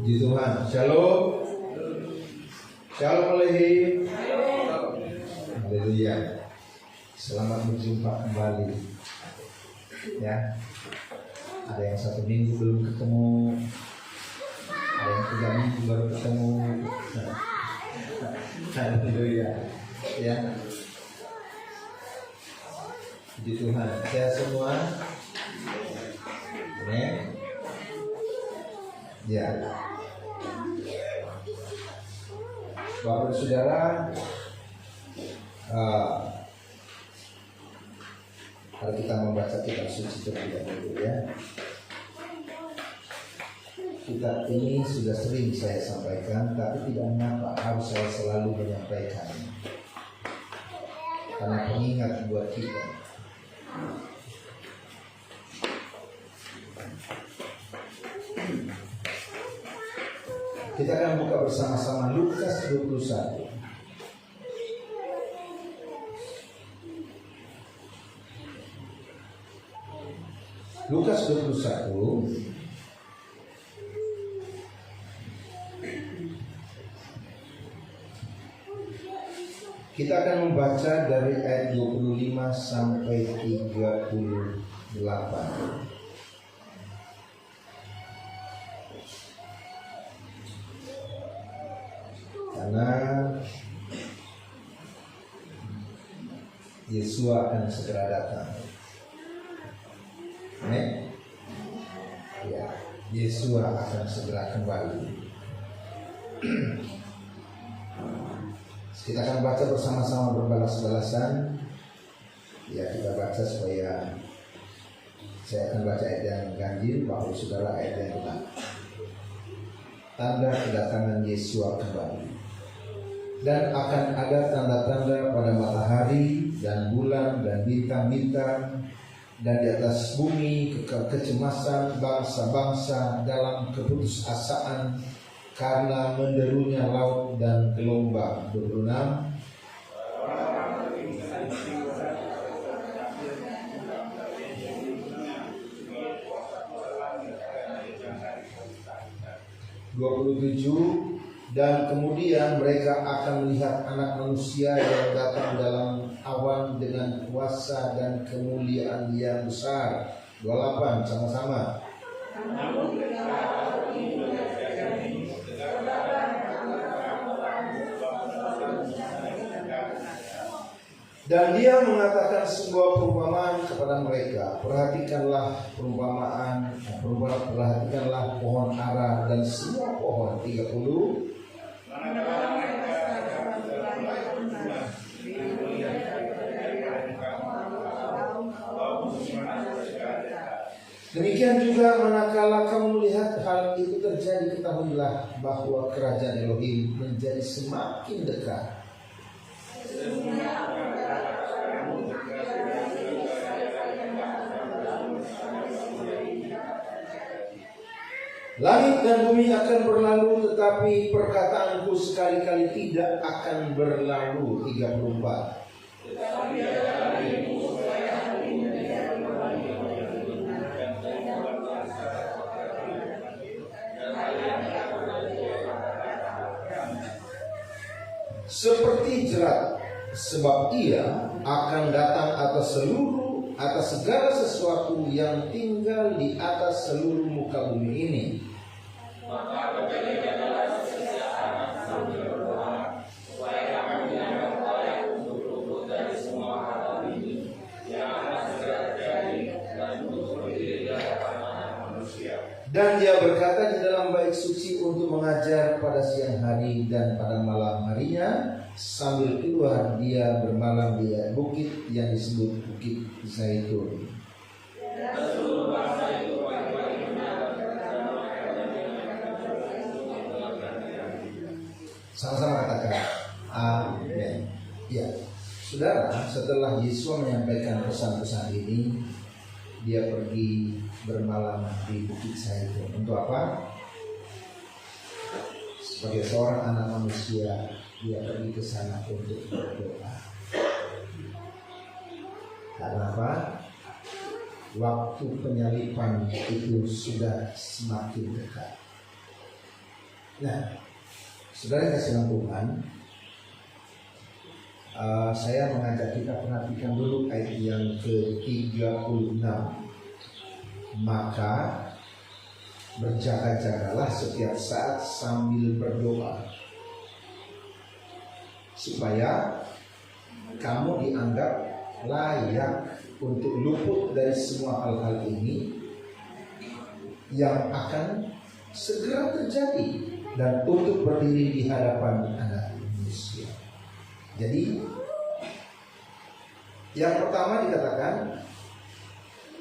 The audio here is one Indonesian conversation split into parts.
Puji Tuhan. Shalom. Shalom Alehi. Haleluya. Selamat berjumpa kembali. Ya. Ada yang 1 minggu belum ketemu, ada yang 3 minggu baru ketemu. Haleluya. Ya. Puji Tuhan. Sehat semua. Amin. Ya. Bapak saudara, kalau kita membaca kitab suci terlebih dahulu ya. Kitab ini sudah sering saya sampaikan, tapi tidak mengapa harus saya selalu menyampaikan, karena pengingat buat kita. Kita akan buka bersama-sama Lukas 21. Lukas 21 kita akan membaca dari ayat 25 sampai 38. Karena Yesus akan segera datang. Ya, Yesus akan segera kembali. Kita akan baca bersama-sama berbalas-balasan. Ya, kita baca supaya saya akan baca ayat yang ganjil, bahwa saudara ayat yang genap. Tanda kedatangan Yesus kembali. Dan akan ada tanda-tanda pada matahari dan bulan dan bintang-bintang, dan di atas bumi kecemasan bangsa-bangsa dalam keputusasaan karena menderunya laut dan gelombang. 26. Dan kemudian mereka akan melihat Anak Manusia yang datang dalam awan dengan kuasa dan kemuliaan yang besar. 28 sama-sama. Dan dia mengatakan sebuah perumpamaan kepada mereka. Perhatikanlah perumpamaan, perhatikanlah pohon ara dan semua pohon. 30. Demikian juga manakala kamu melihat hal itu terjadi, ketahuilah bahwa kerajaan Elohim menjadi semakin dekat. Langit dan bumi akan berlalu, tetapi perkataanku sekali-kali tidak akan berlalu. 34. Seperti jerat, sebab ia akan datang atas segala sesuatu yang tinggal di atas seluruh muka bumi ini. Dan dia berkata di dalam bait suci untuk mengajar pada siang hari dan pada malam harinya, sambil keluar dia bermalam di bukit yang disebut Bukit Zaitun. Sama-sama katakan amin. Ya, saudara, setelah Yesus menyampaikan pesan-pesan ini, dia pergi bermalam di Bukit Zaitun. Untuk apa? Sebagai seorang anak manusia, dia pergi ke sana untuk berdoa. Karena apa? Waktu penyalipan itu sudah semakin dekat. Nah, saudara kasih Tuhan, saya mengajak kita perhatikan dulu ayat yang ke-36. Maka berjaga-jagalah setiap saat sambil berdoa, supaya kamu dianggap layak untuk luput dari semua hal-hal ini yang akan segera terjadi, dan untuk berdiri di hadapan Anak Manusia. Jadi yang pertama dikatakan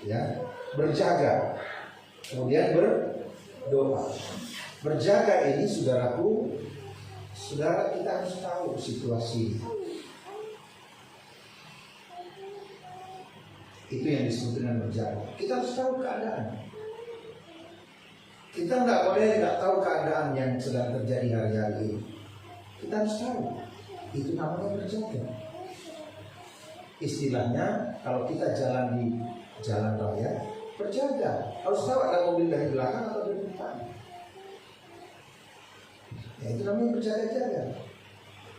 ya, berjaga, kemudian berdoa. Berjaga ini saudaraku, saudara, kita harus tahu situasi. Itu yang disebut dengan berjaga. Kita harus tahu keadaan. Kita nggak boleh nggak tahu keadaan yang sedang terjadi hari-hari ini. Kita harus tahu. Itu namanya berjaga. Istilahnya kalau kita jalan di jalan raya, berjaga. Harus tahu ada mobil dari belakang atau dari depan. Ya, itu namanya berjaga-jaga.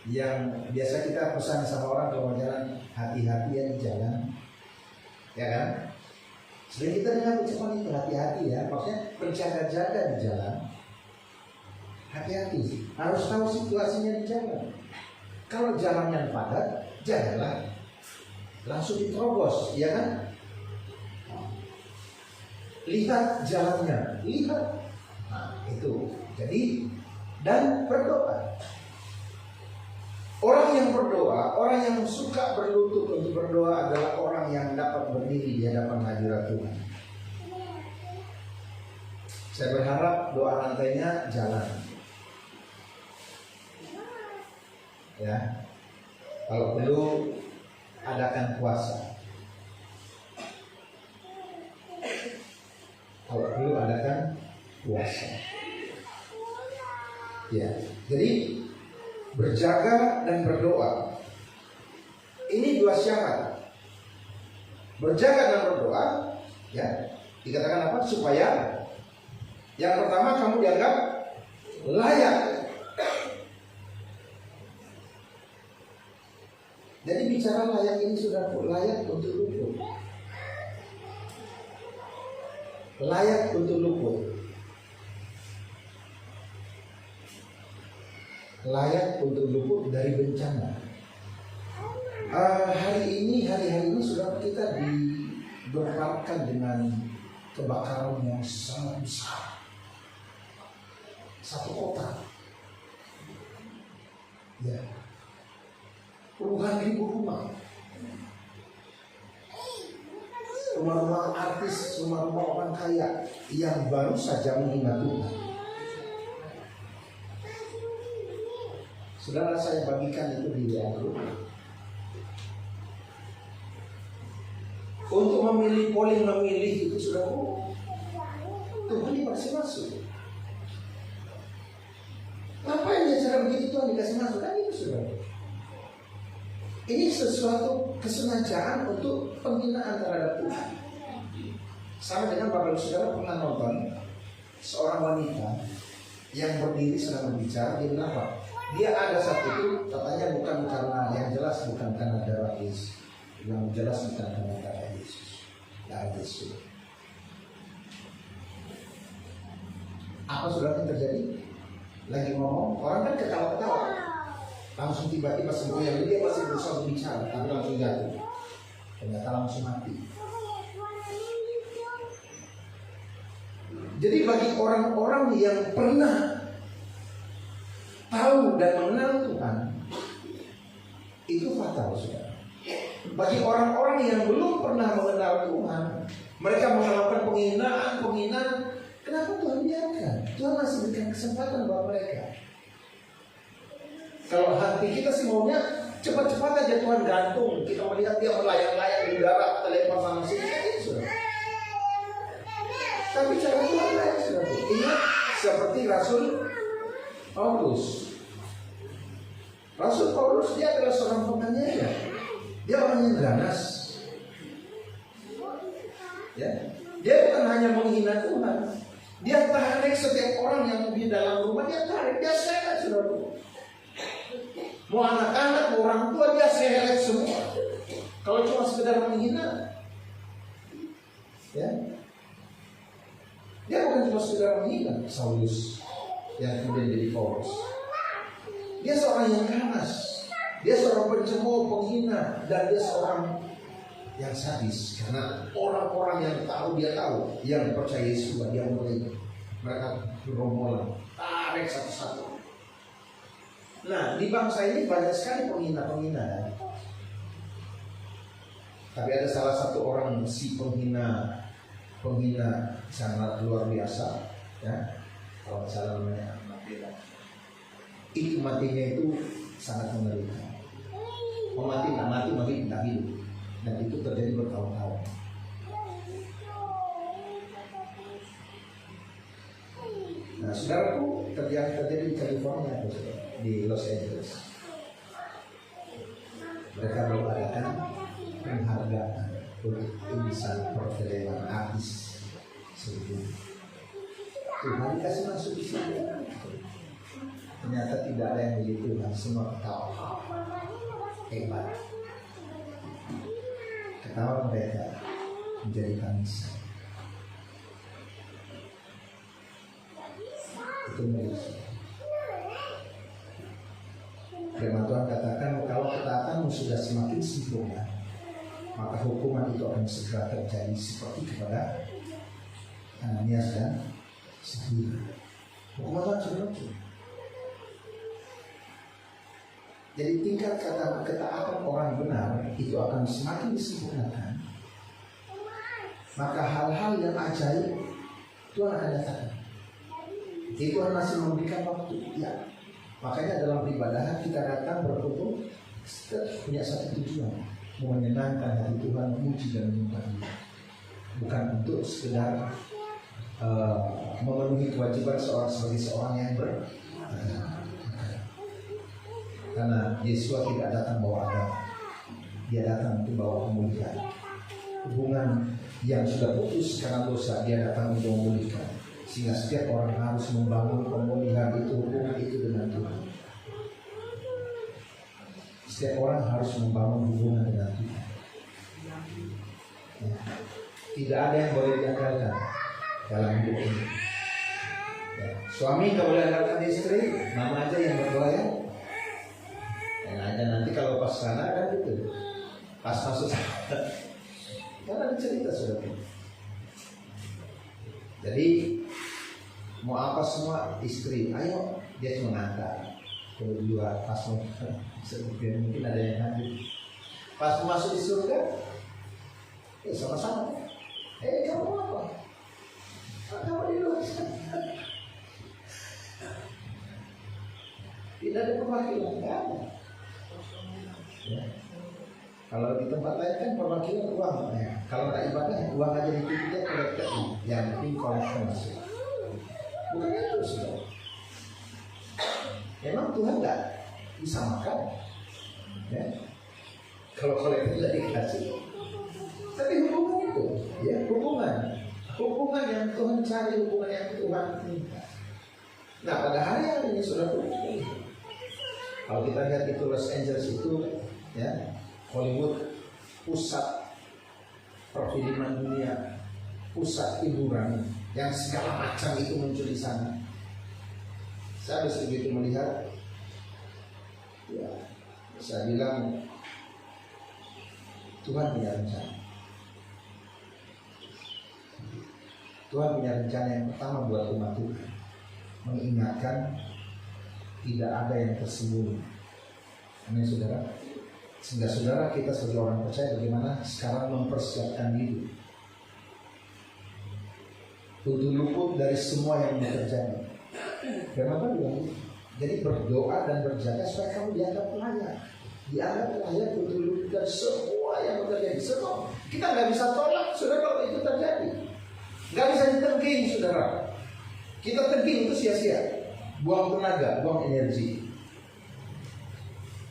Yang biasa kita pesan sama orang kalau jalan, hati-hati ya di jalan, ya kan? Sering kita dengar ucapan itu, hati-hati ya. Maksudnya berjaga-jaga di jalan. Hati-hati, harus tahu situasinya di jalan. Kalau jalannya padat, janganlah langsung diterobos, ya kan? Lihat jalannya, lihat. Nah, itu. Jadi, dan berdoa. Orang yang berdoa, orang yang suka berlutut untuk berdoa adalah orang yang dapat berdiri di hadapan hadirat Tuhan. Saya berharap doa rantainya jalan. Ya, kalau perlu adakan puasa. Kalau perlu adakan puasa. Ya, jadi berjaga dan berdoa. Ini dua syarat. Berjaga dan berdoa, ya, dikatakan apa? Supaya yang pertama kamu dianggap layak. Jadi bicara layak ini sudah layak untuk luput. Layak untuk luput. Layak untuk luput dari bencana. Hari ini sudah kita digemparkan dengan kebakaran yang sangat besar. Satu kota, ya, puluhan ribu rumah, rumah-rumah artis, rumah-rumah orang kaya yang baru saja menghina Tuhan. Saudara, saya bagikan itu di aku. Untuk memilih, polling memilih itu sudah Tuhan dikasih masuk. Ngapain dia cara begitu Tuhan dikasih masuk? Kan itu sudah. Ini sesuatu kesengajaan untuk penghinaan terhadap Tuhan. Sama dengan Bapak Saudara pernah nonton seorang wanita yang berdiri sedang berbicara, dia bilang apa? Dia ada satu itu katanya bukan karena yang jelas bukan karena darah Yesus, yang jelas bukan karena darah Yesus, darah Yesus. Apa saudara yang terjadi? Lagi ngomong, orang kan ketawa-ketawa, langsung tiba-tiba semua yang dia masih berusaha berbicara, tapi langsung jatuh, ternyata langsung mati. Jadi bagi orang-orang yang pernah tahu dan mengenal Tuhan, itu fatal, saudara. Bagi orang-orang yang belum pernah mengenal Tuhan, mereka melakukan penghinaan, kenapa Tuhan biarkan? Tuhan masih berikan kesempatan buat mereka. Kalau hati kita sih maunya cepat-cepat aja Tuhan gantung. Kita melihat dia melayang-layang di darat, telepon sana sini, itu sudah. Tapi cara Tuhan lain, sudah. Ingat seperti Rasul Paulus. Rasul Paulus dia adalah seorang penganiaya. Dia orang yang ganas. Ya, dia bukan hanya menghina Tuhan, Dia tarik setiap orang yang di dalam rumah, dia tarik, dia seret saudara. Mau anak-anak, mau orang tua, dia seret semua. Kalau cuma sekedar menghina, ya, dia bukan cuma sekedar menghina Saulus yang kemudian jadi Paulus. Dia seorang yang ganas, dia seorang pencemooh, penghina, dan dia seorang yang sadis. Karena orang-orang yang tahu, dia tahu, yang percaya Yesus, dia mulai mereka berombolan tarik satu-satu. Nah, di bangsa ini banyak sekali penghina-penghina. Tapi ada salah satu orang si penghina sangat luar biasa, ya. Kalau salah namanya itu matinya itu sangat mengerikan. Mati tidak hidup, dan itu terjadi bertahun-tahun. Nah, saudaraku, terjadi di California, di Los Angeles. Mereka mengadakan penghargaan untuk insan perfilman artis sedunia. Tuhan kasih masuk di sini. Ternyata tidak ada yang begitu, semua ketawa. Hebat. Ketawa mereka menjadi tangis. Itu manusia. Firman Tuhan katakan, kalau ketaatanmu sudah semakin sempurna, maka hukuman itu akan segera terjadi seperti kepada Ananias dan Safira. Hukuman Tuhan sudah muncul. Jadi tingkat ketaatan orang benar itu akan semakin disempurnakan. Maka hal-hal yang ajaib Tuhan akan datang. Jadi Tuhan masih memberikan waktu, ya. Makanya dalam peribadahan kita datang berkumpul, kita punya satu tujuan, mau menyenangkan hati Tuhan, memuji dan menyembah Dia. Bukan untuk sekedar memenuhi kewajiban sebagai seorang yang karena Yesus tidak datang bawa agama, Dia datang untuk bawa pemulihan. Hubungan yang sudah putus karena dosa, Dia datang untuk memulihkan. Sehingga setiap orang harus membangun pemulihan itu, hubungan itu dengan Tuhan. Setiap orang harus membangun hubungan dengan Tuhan. Ya. Tidak ada yang boleh digagalkan dalam hidup ini. Ya. Suami tak boleh gagalkan istri, mama aja yang berdoa ya. Yang ada nanti kalau pas sana kan gitu, pas masuk karena cerita sudah. Jadi mau apa semua istri, ayo dia cuma ngantar. Kedua pas mungkin ada yang hadir. Pas masuk di surga, sama-sama. Kamu apa? Kamu di luar sana. Tidak ada perwakilan, nggak ada. Ya. Kalau di tempat lain kan perwakilan uang, ya. Kalau nggak ibadah, uang aja dipikirnya kolektor. Yang penting kolektor masuk. Bukan itu sudah. Memang Tuhan nggak bisa makan, ya. Kalau kolektor tidak dikasih. Tapi hubungan itu, ya hubungan yang Tuhan cari, hubungan yang Tuhan minta. Nah pada hari ini sudah terjadi. Kalau kita lihat itu Los Angeles itu, ya Hollywood, pusat perfilman dunia, pusat hiburan yang segala macam itu muncul di sana. Saya bisa begitu melihat, ya saya bilang Tuhan punya rencana. Tuhan punya rencana yang pertama buat umat Tuhan, mengingatkan tidak ada yang tersembunyi. Amin saudara. Sehingga saudara kita sebagai orang percaya bagaimana sekarang mempersiapkan diri untuk luput dari semua yang terjadi. Kenapa bilang? Jadi berdoa dan berjaga supaya kamu dianggap layak. Dianggap layak untuk luput dari semua yang terjadi. Semua kita nggak bisa tolak saudara kalau itu terjadi. Nggak bisa ditengking saudara. Kita tengking itu sia-sia, buang tenaga, buang energi.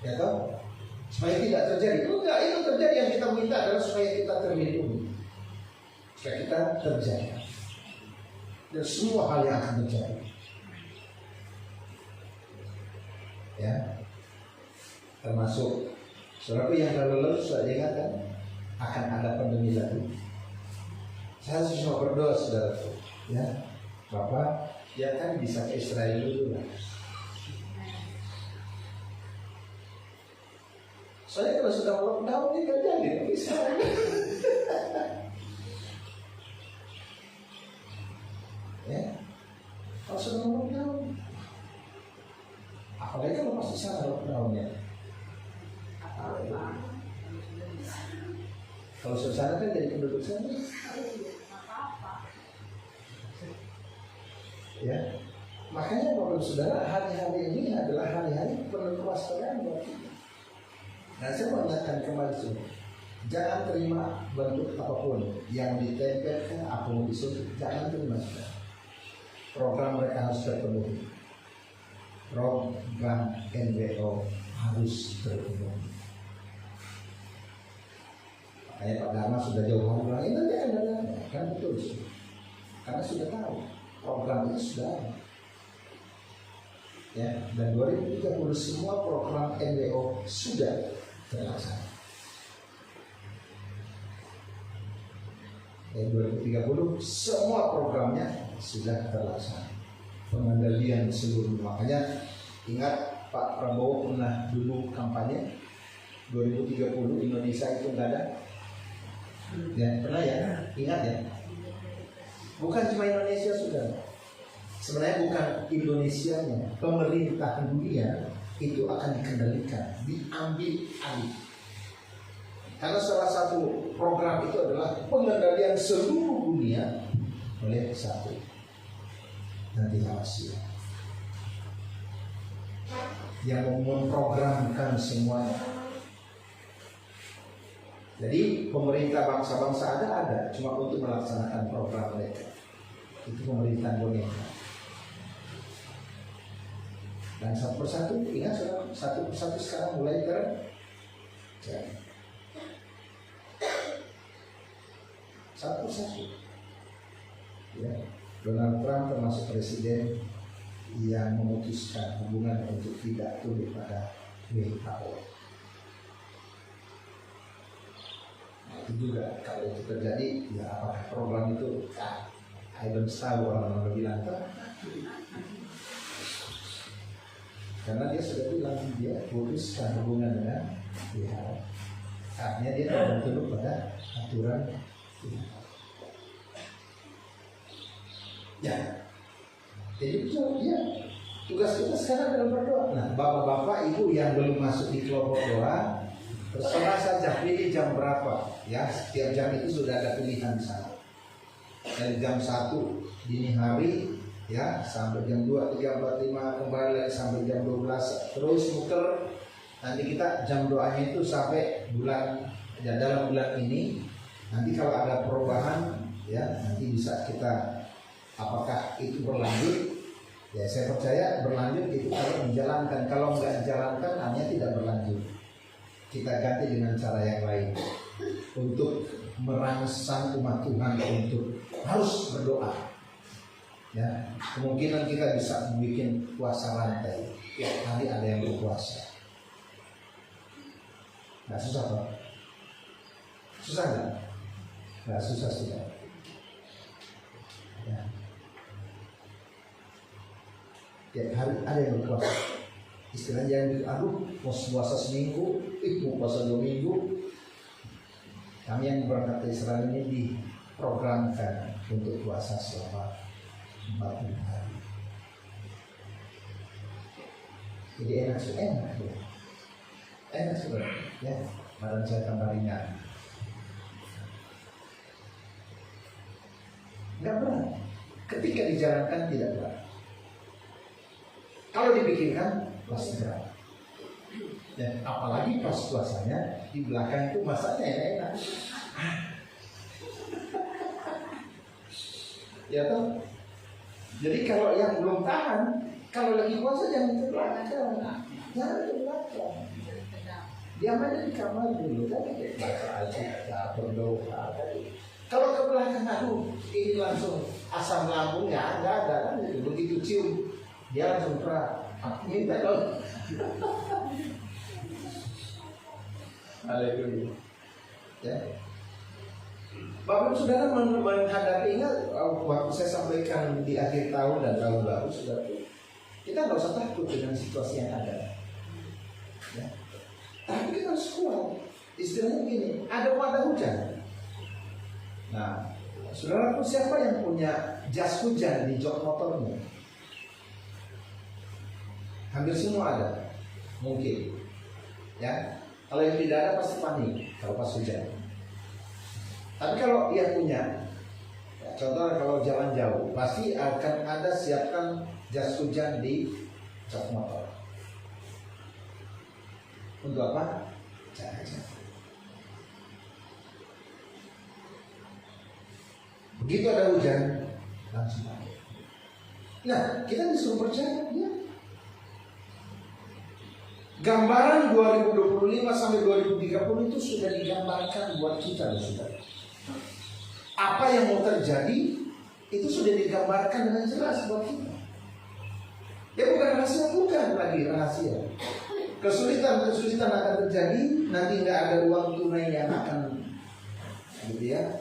Ya toh? Supaya tidak terjadi. Enggak, itu terjadi. Yang kita minta adalah supaya kita terlindungi, supaya kita terjaga. dan semua hal yang akan terjadi. Ya, termasuk saudaraku yang lalu sudah diingatkan akan ada pandemi lagi. Saya cuma berdoa saudaraku, ya, Bapak, ya kan bisa ke Israel dulu lah. Soalnya kalau sudah lockdown ini gak jadi bisa. Ya, kalau sudah lockdown, apalagi kalau masih sana lockdownnya. Kalau suasana kan jadi penduduk sana. Ya, makanya Bapak Saudara, hari-hari ini adalah hari-hari penuh kewaspadaan buat kita. Nah, saya mau ingatkan kembali semua, jangan terima bentuk apapun yang ditempelkan, apa mau disuntik, jangan terima. Program mereka harus terpenuhi. Program NWO harus terpenuhi. Makanya Pak Dharma sudah jauh hari bilang, ini nanti ada, kan betul sih. Karena sudah tahu program itu sudah ada. Ya, dan 2030 semua program NWO sudah terlaksana. Dan 2030 semua programnya sudah terlaksana. Pengendalian seluruh, makanya ingat Pak Prabowo pernah dulu kampanye 2030 Indonesia itu enggak ada. Ya, pernah ya? Ingat ya? Bukan cuma Indonesia sudah. Sebenarnya bukan Indonesianya, pemerintahan dunia itu akan dikendalikan, diambil alih. Karena salah satu program itu adalah pengendalian seluruh dunia oleh satu nanti Asia yang memprogramkan semuanya. Jadi pemerintah bangsa-bangsa ada, cuma untuk melaksanakan program mereka. Itu pemerintahan boneka. Dan satu persatu, ingat satu persatu sekarang mulai terjadi. Satu persatu. Ya, Donald Trump termasuk presiden yang memutuskan hubungan untuk tidak tunduk pada WHO. Nah, itu juga kalau itu terjadi, ya apakah program itu? I don't tahu, orang-orang bilang karena dia sudah bilang dia putuskan hubungan dengan WHO. Artinya dia tidak tunduk pada aturan WHO. Ya, jadi itu dia tugas kita sekarang dalam berdoa. Nah, bapak-bapak, ibu yang belum masuk di kelompok doa, terserah saja pilih jam berapa. Ya, setiap jam itu sudah ada pilihan di sana. Dari jam 1 dini hari, ya, sampai jam 2, 3, 4, 5, kembali lagi sampai jam 12, terus muter. Nanti kita jam doanya itu sampai bulan, ya, dalam bulan ini. Nanti kalau ada perubahan, ya, nanti bisa kita, apakah itu berlanjut? Ya, saya percaya berlanjut itu kalau menjalankan. Kalau nggak dijalankan, hanya tidak berlanjut. Kita ganti dengan cara yang lain untuk merangsang umat Tuhan untuk harus berdoa. Ya, kemungkinan kita bisa bikin puasa rantai. Ya, hari ada yang berpuasa. Nggak susah, Pak? Susah nggak? Nggak susah sudah. Ya. Tiap hari ada yang berpuasa. Istilahnya yang aduh, mau puasa seminggu, mau puasa 2 minggu. Kami yang berangkat ke Israel ini diprogramkan untuk puasa selama 40 hari. Jadi enak ya. Enak sudah, ya. Badan saya tambah ringan. Enggak berat. Ketika dijalankan tidak berat. Kalau dipikirkan pasti berat. Dan apalagi pas puasanya di belakang itu masaknya enak-enak. Ya toh. Jadi kalau yang belum tahan, kalau lagi puasa jangan ke belakang, jangan ke belakang. Diam aja di kamar dulu, kan baca aja, berdoa tadi. Kalau ke belakang, aduh, ini langsung asam lambung ya nggak ada kan? Begitu cium dia langsung minta dong. Haleluya. Ya. Bapak saudara menghadapi, ingat waktu saya sampaikan di akhir tahun dan tahun baru, saudara, kita nggak usah takut dengan situasi yang ada. Ya. Tapi kita harus kuat. Istilahnya begini, ada wadah hujan. Nah, saudaraku, siapa yang punya jas hujan di jok motornya? Hampir semua ada, mungkin. Ya, kalau yang tidak ada pasti panik kalau pas hujan. Tapi kalau dia punya, ya, contoh kalau jalan jauh, pasti akan ada siapkan jas hujan di jok motor. Untuk apa? Jaga-jaga. Begitu ada hujan, langsung pakai. Nah, kita disuruh percaya dia. Gambaran 2025 sampai 2030 itu sudah digambarkan buat kita, saudara. Apa yang mau terjadi itu sudah digambarkan dengan jelas buat kita. Ya bukan rahasia, bukan lagi rahasia. Kesulitan akan terjadi, nanti nggak ada uang tunai yang akan, gitu ya.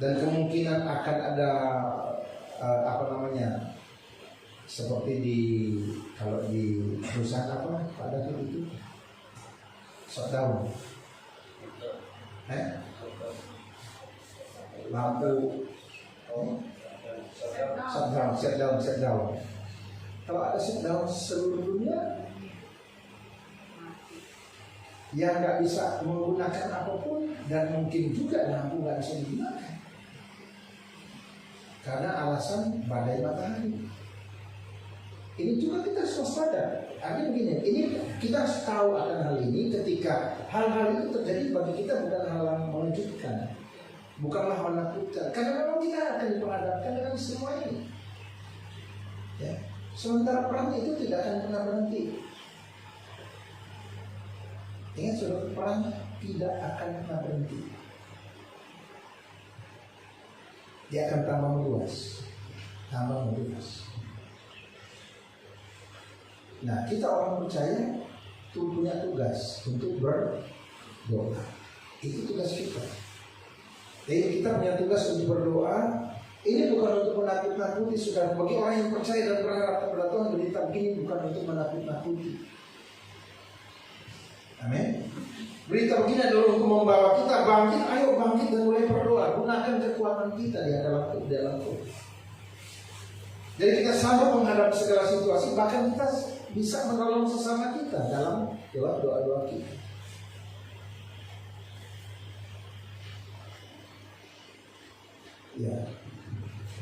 Dan kemungkinan akan ada seperti kalau di perusahaan apa pada itu shutdown, lampu, shutdown. Kalau ada shutdown seluruh dunia, yang nggak bisa menggunakan apapun, dan mungkin juga lampu nggak bisa digunakan karena alasan badai matahari. Ini juga kita harus waspada. Artinya begini, ini kita harus tahu akan hal ini ketika hal-hal itu terjadi bagi kita bukan hal yang mengejutkan, bukanlah menakutkan, karena memang kita akan diperhadapkan dengan semua ini. Ya. Sementara perang itu tidak akan pernah berhenti. Ingat saudara, perang tidak akan pernah berhenti. Dia akan tambah meluas. Nah, kita orang percaya punya tugas untuk berdoa. Itu tugas kita. Jadi kita punya tugas untuk berdoa. Ini bukan untuk menakut-nakuti, saudara. Bagi orang yang percaya dan berharap kepada Tuhan, berita begini bukan untuk menakut-nakuti. Amin. Berita begini adalah untuk membawa kita bangkit. Ayo bangkit dan mulai berdoa. Gunakan kekuatan kita di dalam Tuhan. Jadi kita sanggup menghadapi segala situasi. Bahkan kita bisa menolong sesama kita dalam doa-doa kita. Ya,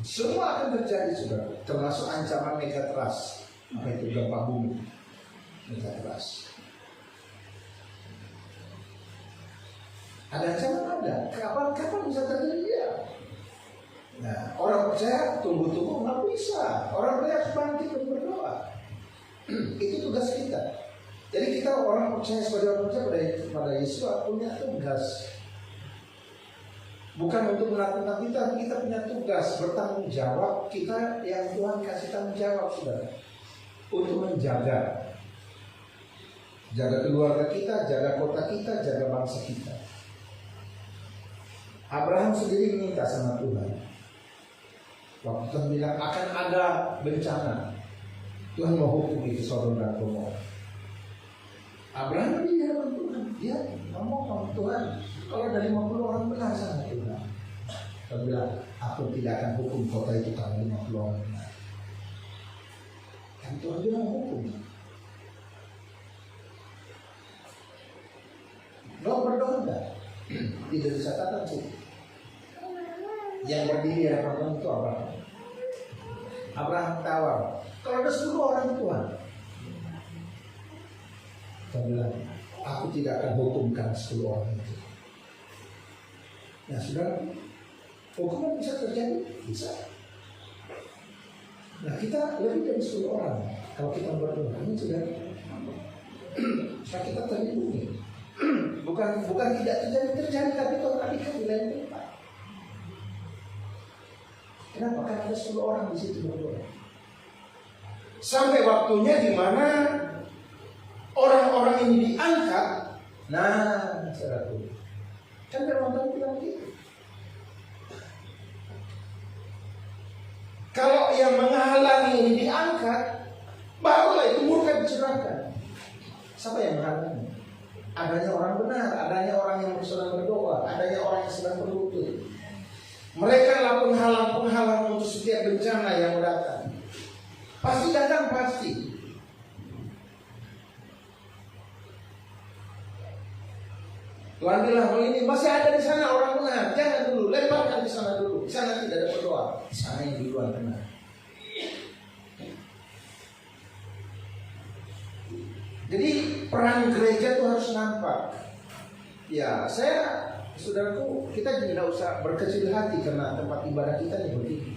semua akan terjadi, saudara. Termasuk ancaman megatrust, apa itu gempa bumi, megatrust. Ada ancaman, ada. Kapan bisa terjadi ya? Nah, orang percaya tunggu-tunggu nggak bisa. Orang percaya harus bangkit dan berdoa. Itu tugas kita. Jadi kita orang percaya sebagai orang percaya pada Yesus punya tugas. Bukan untuk menakut-nakuti, tapi kita punya tugas bertanggung jawab. Kita yang Tuhan kasih tanggung jawab, saudara, untuk menjaga keluarga kita, jaga kota kita, jaga bangsa kita. Abraham sendiri minta sama Tuhan. Waktu Tuhan bilang akan ada bencana, Tuhan mau hukum itu Sodom dan Gomora. Abraham di hadapan Tuhan, dia ngomong, Tuhan, kalau dari 50 orang benar sama Tuhan. Tuhan bilang, aku tidak akan hukum kota itu karena 50 orang benar. Dan Tuhan bilang hukum. Lo berdoa enggak? Tidak bisa kata sih. Yang berdiri hadapan Tuhan itu Abraham. Abraham tawar, kalau ada 10 orang Tuhan, Tuhan bilang, aku tidak akan hukumkan 10 orang itu. Nah, saudara, hukuman bisa terjadi? Bisa. Nah, kita lebih dari 10 orang kalau kita berdoa. Ini saudara, kita terlindungi. Bukan tidak terjadi, tapi Tuhan alihkan di lain tempat. Kenapa? Karena ada 10 orang di situ berdoa. Sampai waktunya di mana orang-orang ini diangkat. Nah, saudaraku, kan firman Tuhan bilang gitu. Kalau yang menghalangi ini diangkat, barulah itu murka dicurahkan. Siapa yang menghalangi? Adanya orang benar, adanya orang yang sedang berdoa, adanya orang yang sedang berlutut. Mereka adalah penghalang-penghalang untuk setiap bencana yang datang. Pasti datang, pasti. Tuhan bilang, ini masih ada di sana orang benar, jangan dulu, lemparkan di sana dulu. Di sana tidak ada berdoa, di sana yang duluan benar. Jadi peran gereja itu harus nampak. Ya, saudaraku, kita tidak usah berkecil hati karena tempat ibadah kita ini begini.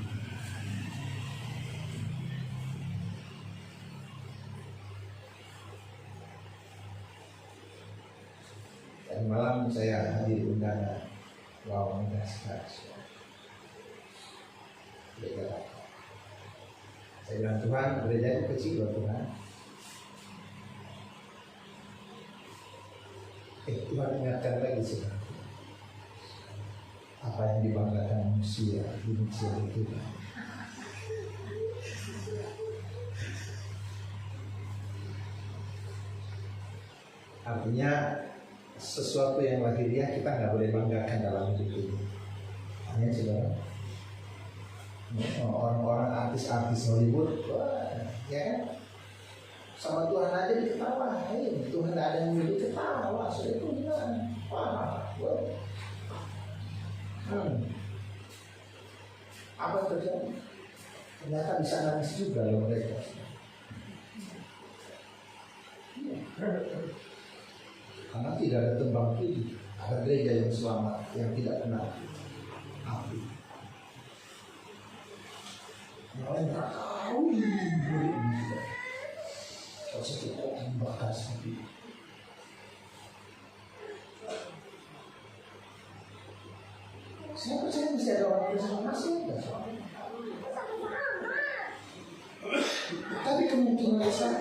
Dan malam saya hadir undangan. Wow, indah sekali. Saya bilang, Tuhan, gereja itu kecil loh Tuhan. Tuhan ingatkan lagi sih, apa yang dibanggakan manusia itu. Artinya sesuatu yang lahiriah kita nggak boleh banggakan dalam hidup ini. Hanya saudara, orang-orang artis-artis Hollywood, wah, ya kan? Sama Tuhan aja diketawain, Tuhan tidak ada yang milih ketawa, sudah itu gimana? Wah, apa yang terjadi? Ternyata bisa nangis juga loh mereka. Karena tidak ada tembang pilih, ada gereja yang selamat, yang tidak kena api. Yang lain tak tahu. Sesuatu yang bakar sapi. Saya percaya masih ada orang bersama, masih ada. Tapi kemungkinan besar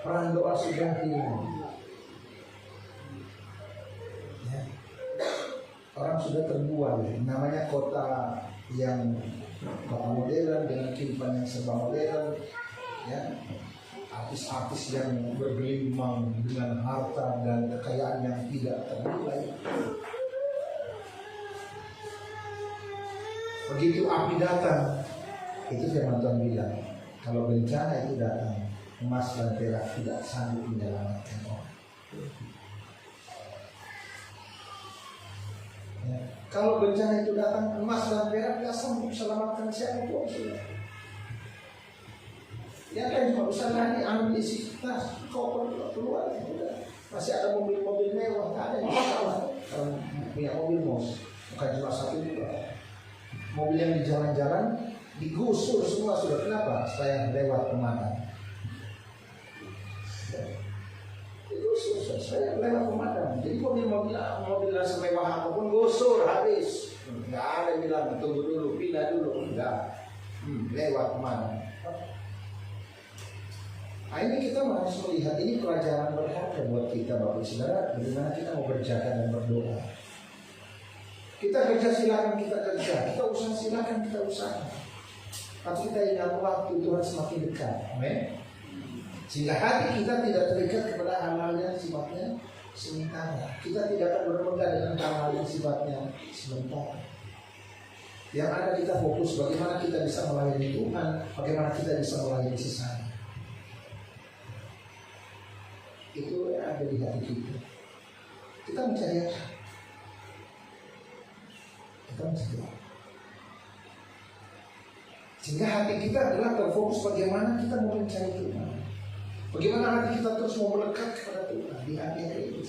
peran doa sudah hilang. Ya. Orang sudah terbuang. Namanya kota yang modern dengan kehidupan yang serba modern, ya, artis-artis yang bergelimang dengan harta dan kekayaan yang tidak ternilai. Begitu api datang, itu firman Tuhan bilang, kalau bencana itu datang, emas dan perak tidak sanggup menyelamatkan orang. Ya. Kalau bencana itu datang, emas dan perak tidak sanggup selamatkan siapapun. Ya kan cuma bisa nanya, ambil isi tas, koper keluar, masih ada mobil-mobil mewah, tak ada yang salah. Kalau punya mobil mos, bukan cuma satu juga. Mobil yang di jalan-jalan digusur semua sudah. Kenapa? Saya lewat pemadam. Saya lewat pemadam. Jadi mobil semewah apapun gusur habis. Nggak ada yang bilang tunggu dulu, pindah dulu. Enggak. Lewat pemadam. Nah, ini kita harus melihat ini pelajaran berharga buat kita Bapak Saudara. Bagaimana kita mau berjaga dan berdoa. Kita kerja silakan kita kerja, kita usaha silakan kita usaha. Tapi kita ingat waktu Tuhan semakin dekat. Amin. Sehingga hati kita tidak terikat kepada hal-hal yang sifatnya sementara. Kita tidak akan berpegang dengan hal-hal yang sifatnya sementara. Yang ada kita fokus bagaimana kita bisa melayani Tuhan, bagaimana kita bisa melayani sesama. Itu yang ada di hati kita. Kita mencari apa? Kita mencari apa? Sehingga hati kita adalah terfokus bagaimana kita mau mencari Tuhan. Bagaimana hati kita terus mau melekat kepada Tuhan di hari-hari ini.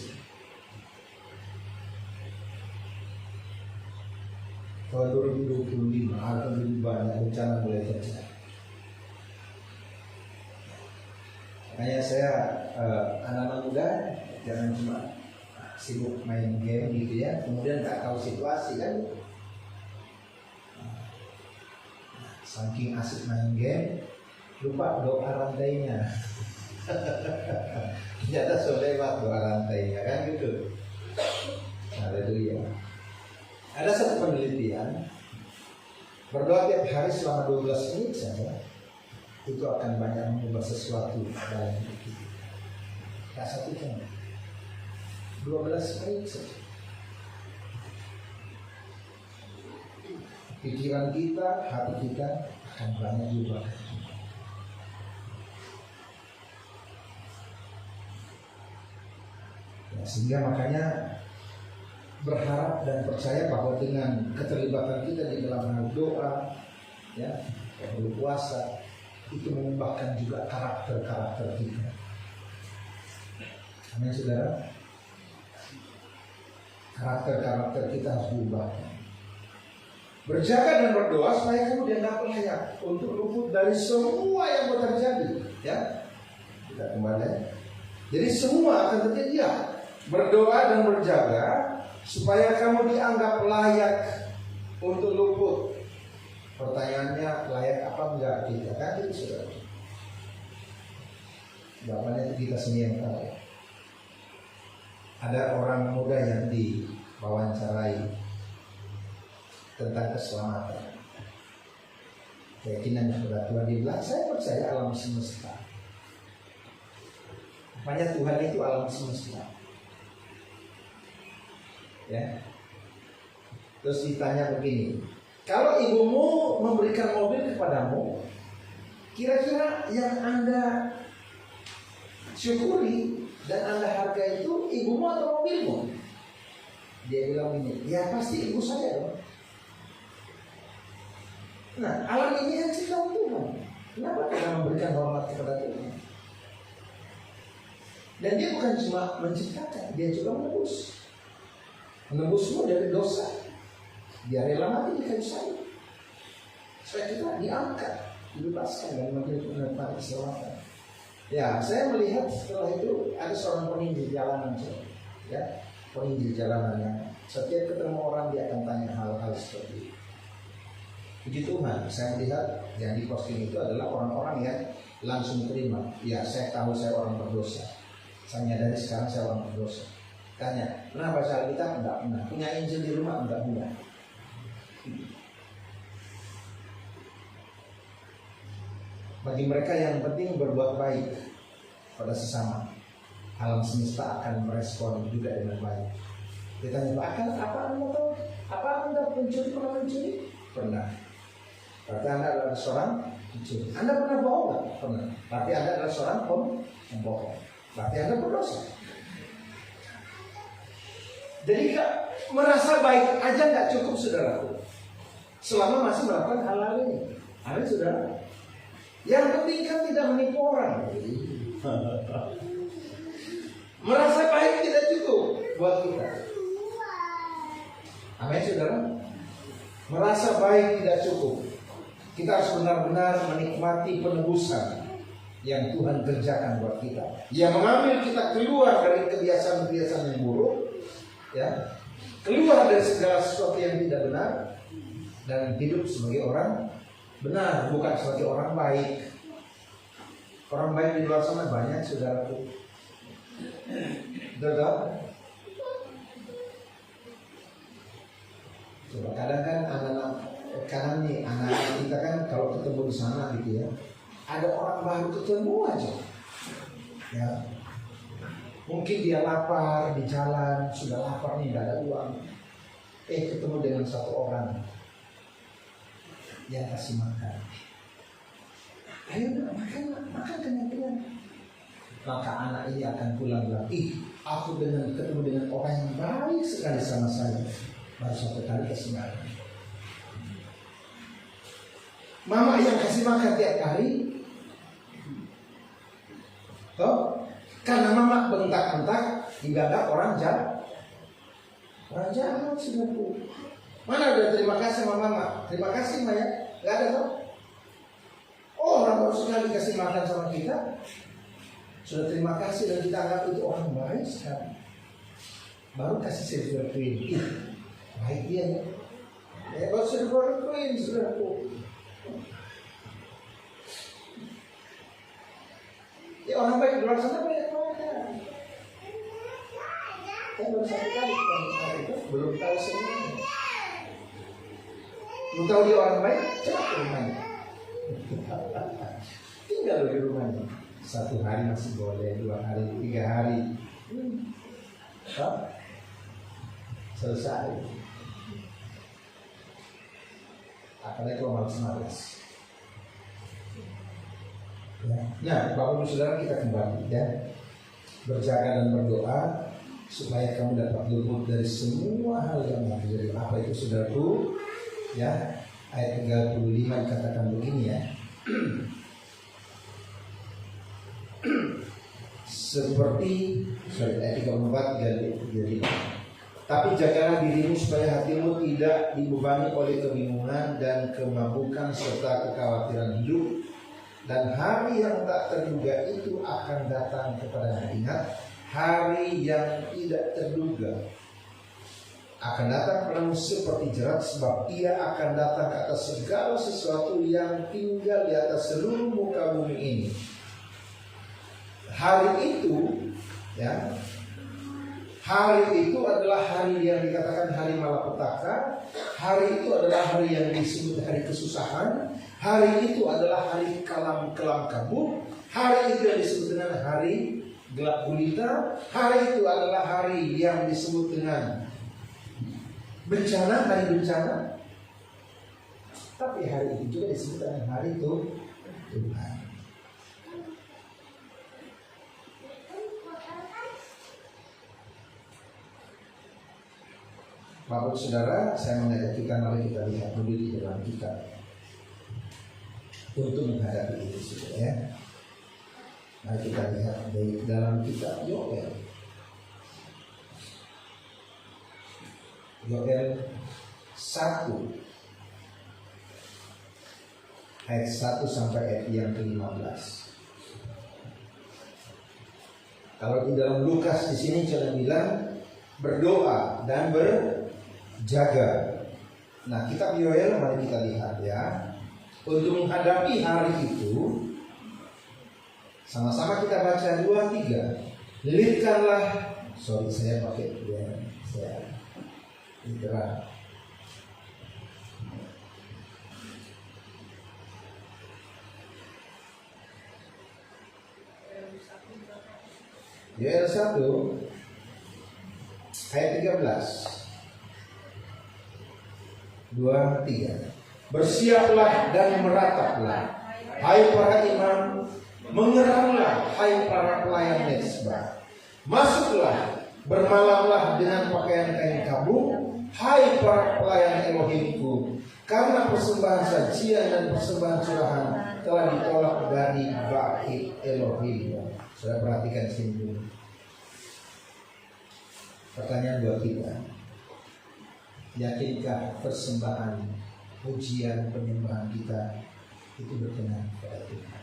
Tahun 2025 akan lebih banyak bencana mulai terjadi. Makanya saya anak-anak muda jangan cuma sibuk main game gitu ya, kemudian tak tahu situasi kan. Saking asik main game, lupa doa rantainya. Ternyata lewat doa rantainya kan gitu. Haleluya. Ada satu penelitian, berdoa tiap hari selama 12 menit saja itu akan banyak mengubah sesuatu dalam hidup kita. Tak satu jam, 12 menit saja. Pikiran kita, hati kita akan banyak diubah. Ya, sehingga makanya berharap dan percaya bahwa dengan keterlibatan kita di dalam hal doa, ya, berpuasa, itu mengubahkan juga karakter-karakter kita. Amin, saudara. Karakter-karakter kita harus diubah. Berjaga dan berdoa supaya kamu dianggap layak untuk luput dari semua yang terjadi. Ya, kita kembali. Jadi semua akan terjadi ya. Berdoa dan berjaga supaya kamu dianggap layak untuk luput. Pertanyaannya, layak apa enggak kita? Kan itu saudara. Jawabannya itu kita sendiri yang tahu. Ada orang muda yang diwawancarai tentang keselamatan, keyakinan kepada Tuhan. Dia bilang, saya percaya alam semesta. Makanya Tuhan itu alam semesta. Ya. Terus ditanya begini, kalau ibumu memberikan mobil kepadamu, kira-kira yang Anda syukuri dan Anda hargai itu ibumu atau mobilmu? Dia bilang ini, ya pasti ibu saya dong. Nah, alam ini yang ciptaan Tuhan. Kenapa kita memberikan hormat kepada Tuhan? Dan dia bukan cuma menciptakan, dia juga menebus. Menebusmu dari dosa. Dia rela mati di kayu salib supaya kita diangkat, dibebaskan dan menikmati keselamatan. Ya, saya melihat setelah itu ada seorang penginjil jalanan, ya, penginjil jalanan yang setiap ketemu orang dia akan tanya hal-hal seperti itu. Puji Tuhan, saya melihat yang di posting itu adalah orang-orang yang langsung terima. Ya, saya tahu saya orang berdosa. Saya menyadari sekarang saya orang berdosa. Tanya, pernah baca Alkitab? Enggak pernah. Punya Injil di rumah? Enggak punya. Bagi mereka yang penting berbuat baik pada sesama, alam semesta akan merespon juga dengan baik. Ditanya, apa Anda tahu? Apa Anda pencuri? Pernah mencuri? Pernah. Berarti Anda adalah seorang pencuri. Anda pernah bohong? Enggak? Pernah. Berarti Anda adalah seorang pembohong. Berarti Anda berdosa. Jadi merasa baik aja nggak cukup, saudaraku. Selama masih melakukan hal-hal ini. Amin, saudara. Yang penting kan tidak menipu orang. Merasa baik tidak cukup buat kita. Amin, saudara. Merasa baik tidak cukup. Kita harus benar-benar menikmati penebusan yang Tuhan kerjakan buat kita, yang mengambil kita keluar dari kebiasaan-kebiasaan yang buruk, ya, keluar dari segala sesuatu yang tidak benar, dan hidup sebagai orang benar, bukan sebagai orang baik. Orang baik di luar sana banyak, saudaraku. Betul? Coba kadang kan anak-anak kita kan kalau ketemu di sana gitu ya, ada orang baru ketemu aja, ya, mungkin dia lapar di jalan, sudah lapar nih, nggak ada uang, ketemu dengan satu orang yang kasih makan, ayo makan kenyang. Maka anak ini akan pulang bilang, aku ketemu dengan orang yang baik sekali sama saya, baru satu kali kasih makan. Mama yang kasih makan tiap hari, toh, karena mama bentak-bentak hingga ada orang jahat. Orang jahat saudaraku. Mana udah terima kasih sama mama? Terima kasih Maya, nggak ada toh. Oh, orang baru sekali kasih makan sama kita, sudah terima kasih dan kita anggap itu orang baik sekali. Baru kasih silver queen, baik dia ya. Baru silver queen saudaraku. orang baik di luar sana banyak banget. Kan baru satu kali itu belum tahu semuanya. Belum tahu dia orang baik, cepat ke rumahnya. Tinggal di rumahnya. 1 hari masih boleh, 2 hari, 3 hari. Selesai. Apalagi kalau malas-malas. Ya. Nah, Bapak Ibu Saudara, kita kembali ya, berjaga dan berdoa supaya kamu dapat luput dari semua hal yang terjadi. Apa itu saudaraku? Ya, ayat 35 dikatakan begini ya. Seperti ayat 34 jadi. Tapi jagalah dirimu supaya hatimu tidak dibebani oleh kebingungan dan kemabukan serta kekhawatiran hidup. Dan hari yang tak terduga itu akan datang kepada ingat, hari yang tidak terduga akan datang kepadamu seperti jerat, sebab ia akan datang ke atas segala sesuatu yang tinggal di atas seluruh muka bumi ini. Hari itu, ya, hari itu adalah hari yang dikatakan hari malapetaka. Hari itu adalah hari yang disebut hari kesusahan. Hari itu adalah hari kelam kabut. Hari itu yang disebut dengan hari gelap gulita. Hari itu adalah hari yang disebut dengan bencana, hari bencana. Tapi hari itu juga disebut dengan hari Tuhan. Bapak Saudara, saya mengajak kita, mari kita lihat dulu di dalam kitab untuk menghadapi itu, saudara ya. Mari kita lihat di dalam kitab Yoel. Yoel 1 ayat 1 sampai ayat yang ke-15. Kalau di dalam Lukas di sini sudah bilang berdoa dan berjaga. Nah, kitab Yoel mari kita lihat ya. Untuk menghadapi hari itu, sama-sama kita baca 2-3. Lilitkanlah, saya pakai ya, saya literal. Yoel 1 ayat 13. 2-3. Bersiaplah dan merataplah, hai para imam, mengeranglah, hai para pelayan mezbah. Masuklah, bermalamlah dengan pakaian kain kabung, hai para pelayan Elohimku, karena persembahan sajian dan persembahan curahan telah ditolak dari bait Elohim. Sudah perhatikan sini dulu. Pertanyaan buat kita, yakinkah persembahan, pujian, penyembahan kita itu berkenan kepada Tuhan?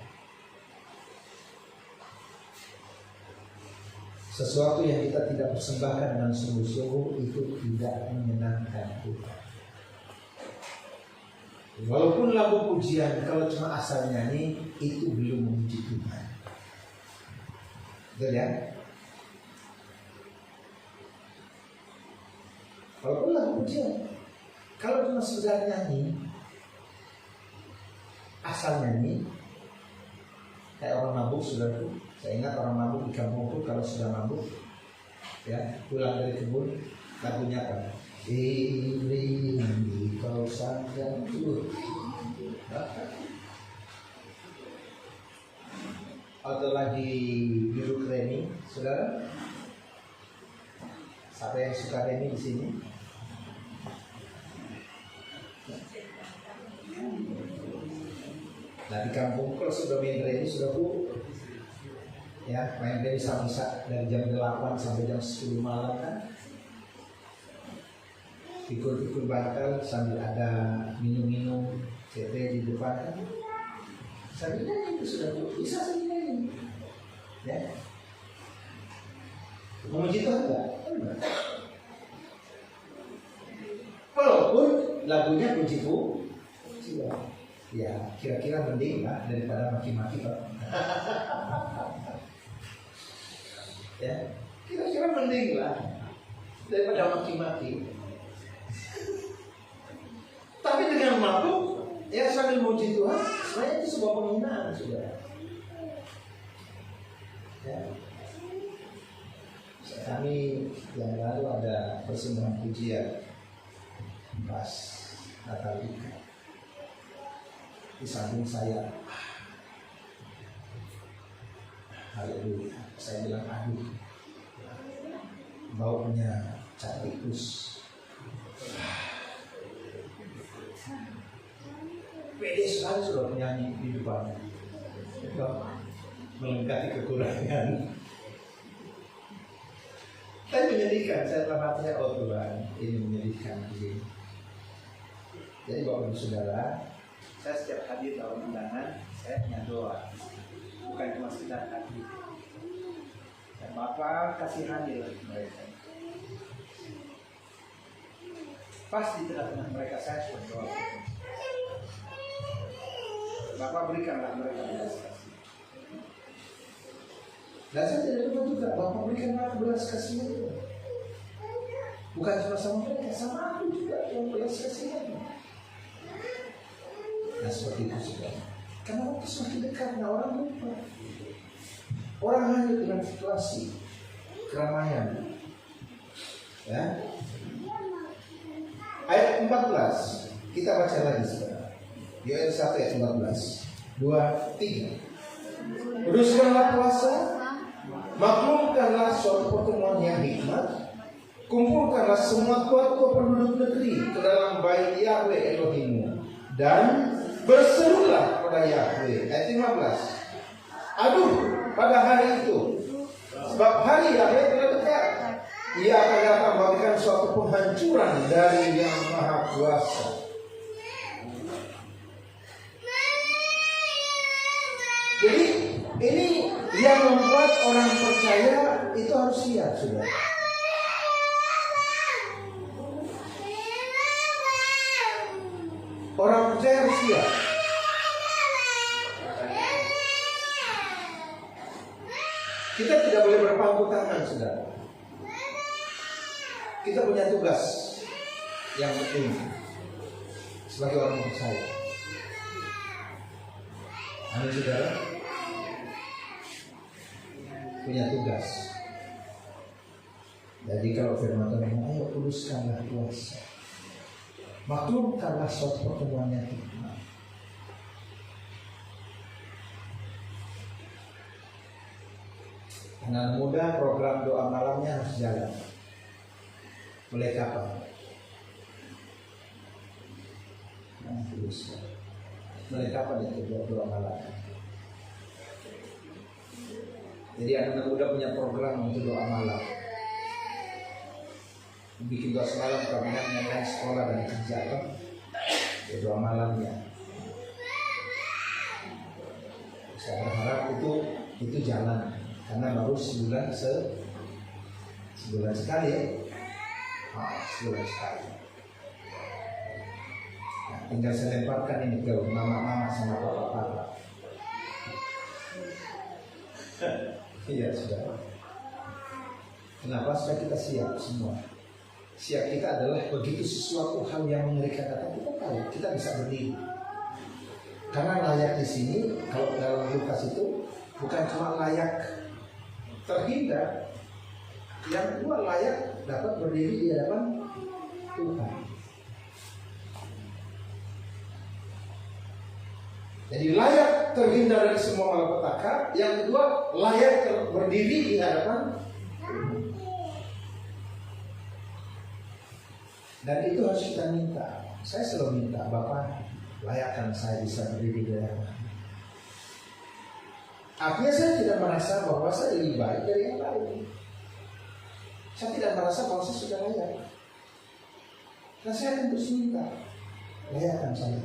Sesuatu yang kita tidak persembahkan dengan sungguh-sungguh itu tidak menyenangkan Tuhan. Walaupun lagu pujian, kalau cuma asal nyanyi, itu belum memuji Tuhan. Betul ya? Walaupun lagu pujian, kalau cuma sekedar nyanyi, asal nyanyi, kayak orang mabuk, saudaraku. Saya ingat orang mabuk di kampungku, kalau sudah mabuk, ya pulang dari kebun, lagunya apa? Ini kau sangka Tuhan. Atau lagi duduk remi, saudara. Siapa yang suka remi di sini? Nah, di kampung kalau sudah main remi sudah ya main remi bisa dari jam 8 sampai jam 10 malam kan, pikul-pikul bantal sambil ada minum-minum CT di depan kan, sambilnya itu sudah bisa sambilnya ya. Memuji Tuhan enggak? Walaupun lagunya puji ya kira-kira mending lah daripada maki-maki Pak. Ya, kira-kira mending lah daripada maki-maki. Tapi dengan mabuk, ya sambil muji Tuhan, sebenarnya itu sebuah penghinaan, saudara. Ya. Kami yang lalu ada persembahan pujian pas Natal itu. Di samping saya, haleluya, saya bilang aduh, baunya cat tikus. Pede sekali sudah penyanyi di depan, melengkapi kekurangan. Tapi menyedihkan, saya dalam hatinya, oh Tuhan, ini menyedihkan. Jadi Bapak Ibu Saudara, saya setiap hadir dalam undangan, saya punya doa, bukan cuma sekedar hadir. Dan Bapak kasih hadir mereka. Pasti di tengah-tengah mereka saya berdoa. Bapak berikanlah mereka belas kasih. Dan saya tidak lupa juga, Bapak berikanlah belas kasih itu. Bukan cuma sama mereka, sama aku juga yang belas kasih itu. Nah seperti itu sudah. Karena waktu semakin dekat, nah orang lupa. Orang hanya dengan situasi keramaian. Ya. Ayat 14 kita baca lagi sekarang. Di ayat 1 ayat 14 2, 3. Kuduskanlah puasa, maklumkanlah suatu pertemuan yang hikmat, kumpulkanlah semua tua-tua penduduk negeri ke dalam bait Yahweh Elohimmu, dan berserulah pada Yahweh. Ayat 15. Aduh, pada hari itu, sebab hari Yahweh telah dekat. Ia akan datang memberikan suatu penghancuran dari Yang Maha Kuasa. Jadi ini yang membuat orang percaya itu harus siap, sudah. Orang percaya harus siap. Kita tidak boleh berpangku tangan, saudara. Kita punya tugas yang penting sebagai orang percaya. Amin, saudara. Punya tugas. Jadi kalau firman Tuhan, ayo kuduskanlah puasa, maklumkanlah suatu pertemuan yang hikmat. Anak muda program doa malamnya harus jalan. Mulai kapan? Mulai kapan itu doa malam? Jadi anak muda punya program untuk doa malam. Bikin doa semalam karena yang sekolah dan kerja kan, ya doa malamnya. Saya berharap itu jalan, karena baru sebulan sekali ya. Sebulan sekali. Nah, tinggal saya lemparkan ini ke mama-mama sama papa-papa. Iya sudah. Kenapa? Supaya kita siap semua. Siap kita adalah begitu sesuatu hal yang mengerikan datang, kita tahu, kita bisa berdiri. Karena layak di sini, kalau dalam Lukas itu bukan cuma layak terhindar, yang kedua layak dapat berdiri di hadapan Tuhan. Jadi layak terhindar dari semua malapetaka, yang kedua layak berdiri di hadapan Tuhan. Dan itu harus kita minta. Saya selalu minta, Bapak layakkan saya bisa berdiri di hadapan. Artinya saya tidak merasa bahwa saya lebih baik dari yang lain. Saya tidak merasa bahwa saya sudah layak. Dan saya akan terus minta, layakkan saya.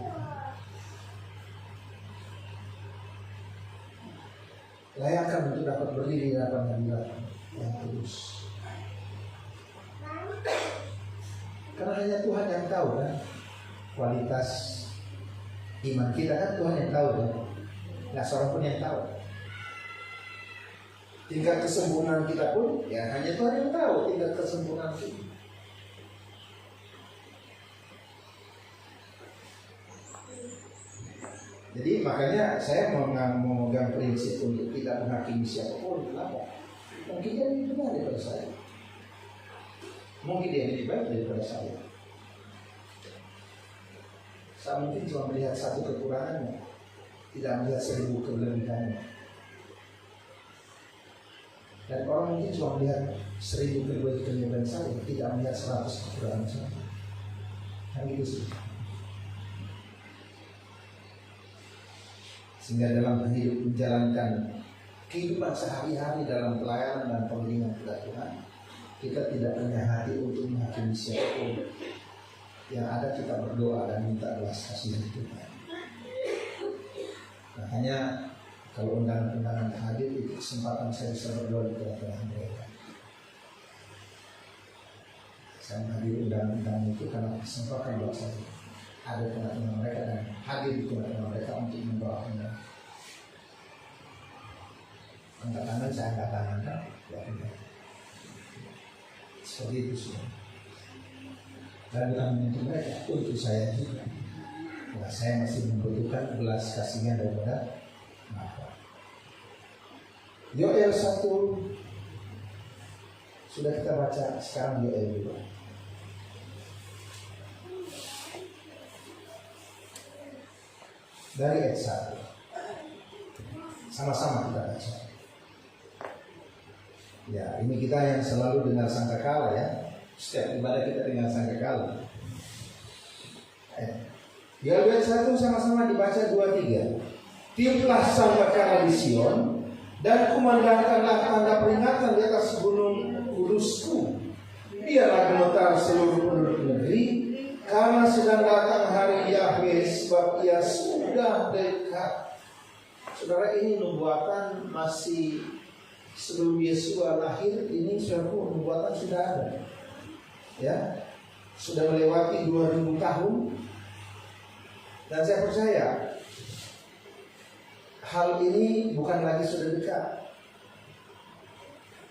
Layakkan untuk dapat berdiri di hadapan hadirat yang kudus. Karena hanya Tuhan yang tahu kan kualitas iman kita, kan Tuhan yang tahu kan. Nggak seorang pun yang tahu. Tingkat kesempurnaan kita pun ya hanya Tuhan yang tahu tingkat kesempurnaan kita. Jadi makanya saya memegang prinsip untuk tidak menghakimi siapapun. Kenapa? Mungkin dia lebih benar daripada saya. Mungkin dia lebih baik daripada saya. Saya mungkin cuma melihat satu kekurangannya, tidak melihat 1000 kelebihannya. Dan orang mungkin cuma melihat 1000 kelebihan saya, tidak melihat 100 kekurangan saya. Kan gitu sih. Sehingga dalam hidup menjalankan kehidupan sehari-hari dalam pelayanan dan pengabdian kepada Tuhan, kita tidak punya hati untuk menghakimi siapapun. Yang ada kita berdoa dan minta belas kasihan Tuhan. Makanya kalau undangan-undangan hadir itu kesempatan saya bisa berdoa di tengah-tengah mereka. Saya menghadiri undangan-undangan itu karena kesempatan buat saya ada di tengah-tengah mereka dan hadir di tengah-tengah mereka untuk mendoakan. Angkat tangan, saya angkat tangan kan? Seperti itu semua. Dan bukan untuk mereka, untuk saya juga. Nah, saya masih membutuhkan belas kasihan daripada apa? Yoel 1 sudah kita baca, sekarang Yoel 2. Dari ayat 1 sama-sama kita baca. Ya, ini kita yang selalu dengar sangkakala ya. Setiap ibadah kita dengar sangkakala. Ya, ayat 1 sama-sama dibaca 2-3. Tiuplah sangkakala di Sion dan kumandangkanlah tanda peringatan di atas gunung kudusku. Biarlah gemetar seluruh penduduk negeri, karena sedang datang hari Yahweh, sebab ia sudah dekat. Saudara, ini nubuatan masih sebelum Yesus lahir. Ini suatu nubuatan sudah ada, ya, sudah melewati 2000 tahun. Dan saya percaya hal ini bukan lagi sudah dekat,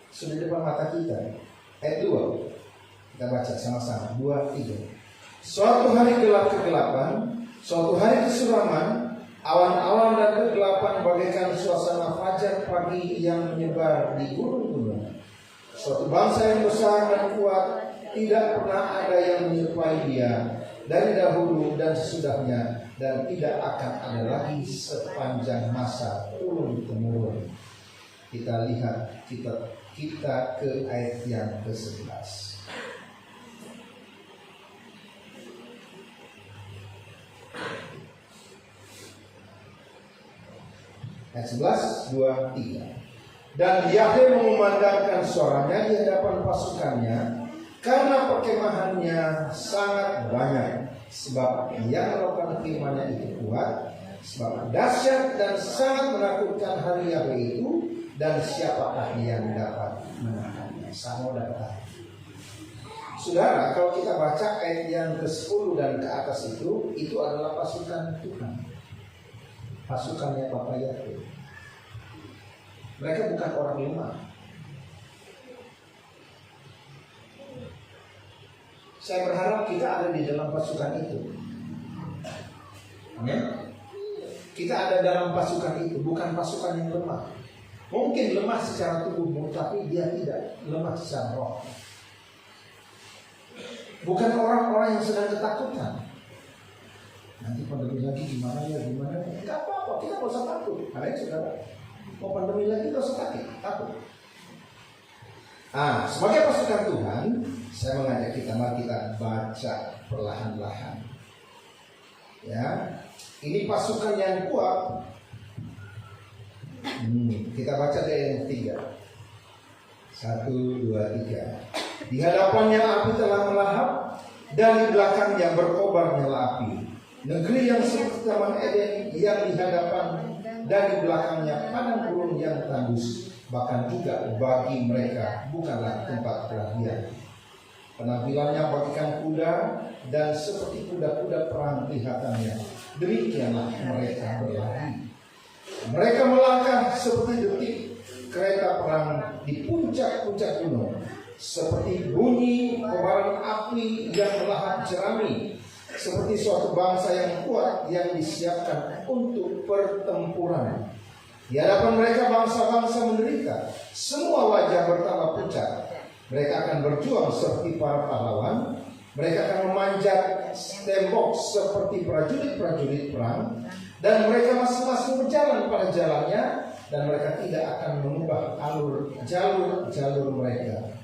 sudah di depan mata kita. Ayat 2 kita baca sama-sama, 2-3. Suatu hari gelap kegelapan, suatu hari kesuraman, awan-awan dan kegelapan bagaikan suasana fajar pagi yang menyebar di gunung-gunung. Suatu bangsa yang besar dan kuat, tidak pernah ada yang menyerupai dia dari dahulu dan sesudahnya, dan tidak akan ada lagi sepanjang masa turun-temurun. Kita lihat kita ke ayat yang ke-11. Ayat 11, 2, 3. Dan Yahweh mengumandangkan suaranya di hadapan pasukannya, karena perkemahannya sangat banyak, sebab yang melakukan firman-Nya itu kuat, sebab dahsyat dan sangat menakutkan hari Yahweh itu, dan siapakah yang dapat menahannya? Sama dapat. Saudara, kalau kita baca ayat yang ke-10 dan ke atas itu adalah pasukan Tuhan, pasukannya Bapak Yahweh. Mereka bukan orang lemah. Saya berharap kita ada di dalam pasukan itu. Amin. Kita ada dalam pasukan itu, bukan pasukan yang lemah. Mungkin lemah secara tubuh, tapi dia tidak lemah secara roh. Bukan orang-orang yang sedang ketakutan. Nanti pandemi lagi gimana ya, gimana? Enggak apa-apa, kita nggak usah takut. Ayo saudara, mau pandemi lagi nggak usah takut. Sebagai pasukan Tuhan, saya mengajak kita, mari kita baca perlahan-lahan. Ya, ini pasukan yang kuat. Kita baca dari yang ketiga. 1, 2, 3. Di hadapannya api telah melahap, dan di belakangnya berkobar nyala api. Negeri yang seperti Taman Eden yang di hadapan dan di belakangnya padang gurun yang tandus, bahkan juga bagi mereka bukanlah tempat perhatian. Penampilannya bagaikan kuda, dan seperti kuda-kuda perang kelihatannya. Demikianlah mereka berlari. Mereka melangkah seperti detik, kereta perang di puncak-puncak gunung, seperti bunyi kobaran api yang melahap jerami, seperti suatu bangsa yang kuat yang disiapkan untuk pertempuran. Di hadapan mereka bangsa-bangsa menderita, semua wajah bertambah pucat. Mereka akan berjuang seperti para pahlawan. Mereka akan memanjat tembok seperti prajurit-prajurit perang, dan mereka masing-masing berjalan pada jalannya, dan mereka tidak akan mengubah jalur mereka.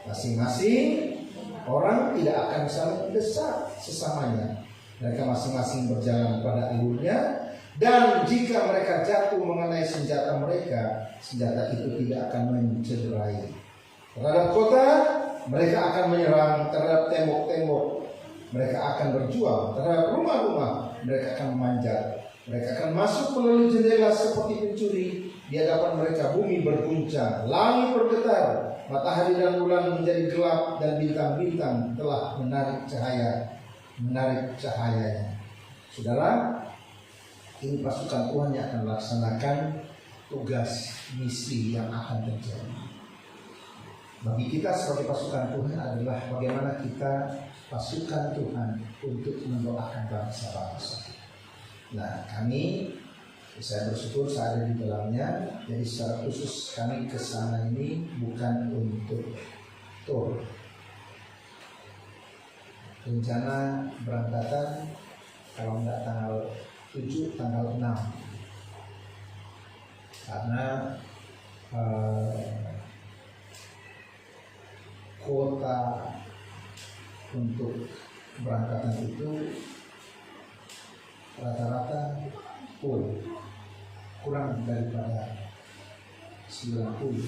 Masing-masing orang tidak akan saling mendesak sesamanya. Mereka masing-masing berjalan pada alurnya, dan jika mereka jatuh mengenai senjata mereka, senjata itu tidak akan mencederai. Terhadap kota, mereka akan menyerang. Terhadap tembok-tembok, mereka akan berjuang. Terhadap rumah-rumah, mereka akan memanjat. Mereka akan masuk melalui jendela seperti pencuri. Di hadapan mereka bumi berguncang, langit bergetar, matahari dan bulan menjadi gelap, dan bintang-bintang telah menarik cahayanya. Saudara, ini pasukan Tuhan yang akan melaksanakan tugas misi yang akan terjadi. Bagi kita sebagai pasukan Tuhan adalah bagaimana kita pasukan Tuhan untuk mendoakan bangsa-bangsa. Nah, saya bersyukur saya ada di dalamnya. Jadi secara khusus kami ke sana ini bukan untuk tour. Rencana berangkatan kalau nggak tanggal 7, tanggal 6. Karena kuota untuk keberangkatan itu rata-rata full, kurang daripada 90.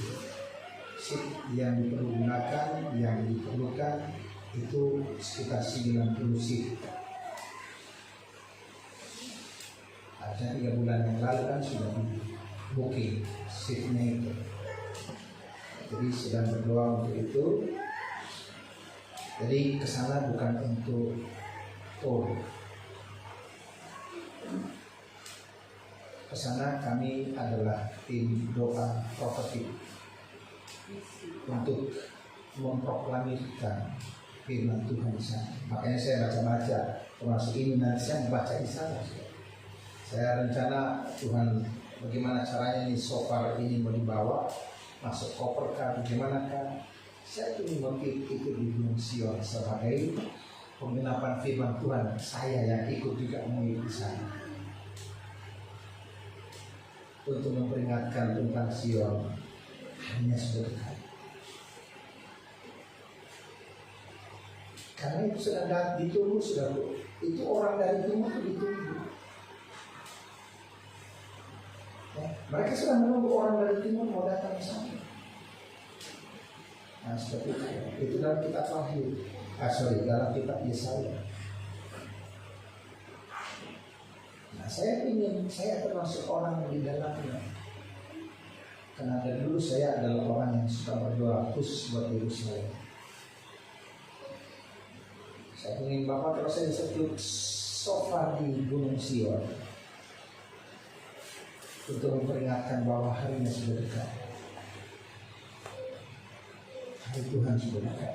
Seat yang dipergunakan, yang diperlukan itu sekitar 90 seat. Artinya 3 bulan yang lalu kan sudah di booking seatnya itu. Jadi sedang berdoa untuk itu. Jadi kesana bukan untuk tour. Kesana kami adalah tim doa prophetic untuk memproklamirkan firman Tuhan di sana. Makanya saya baca-baca, termasuk ini nanti saya membaca di sana. Saya rencana Tuhan bagaimana caranya ini sofar ini mau dibawa masuk koper kah, bagaimana kah? Saya ingin mengikut di Gunung Sion sebagai penggenapan firman Tuhan. Saya yang ikut juga mengikuti sana untuk memperingatkan tentang Sion hanya sudah dekat. Karena itu sudah ditunggu, itu orang dari timur itu ditunggu. Ya, mereka sudah menunggu orang dari timur mau datang ke sana. Nah, seperti itu dalam kitab Wahyu. Dalam kitab Yesaya. Nah, saya termasuk orang di dalamnya. Karena dari dulu saya adalah orang yang suka berdoa khusus buat diri saya. Saya ingin Bapak kalau saya disebut sofar di Gunung Sion untuk memperingatkan bahwa harinya sudah dekat. Hari Tuhan sudah dekat.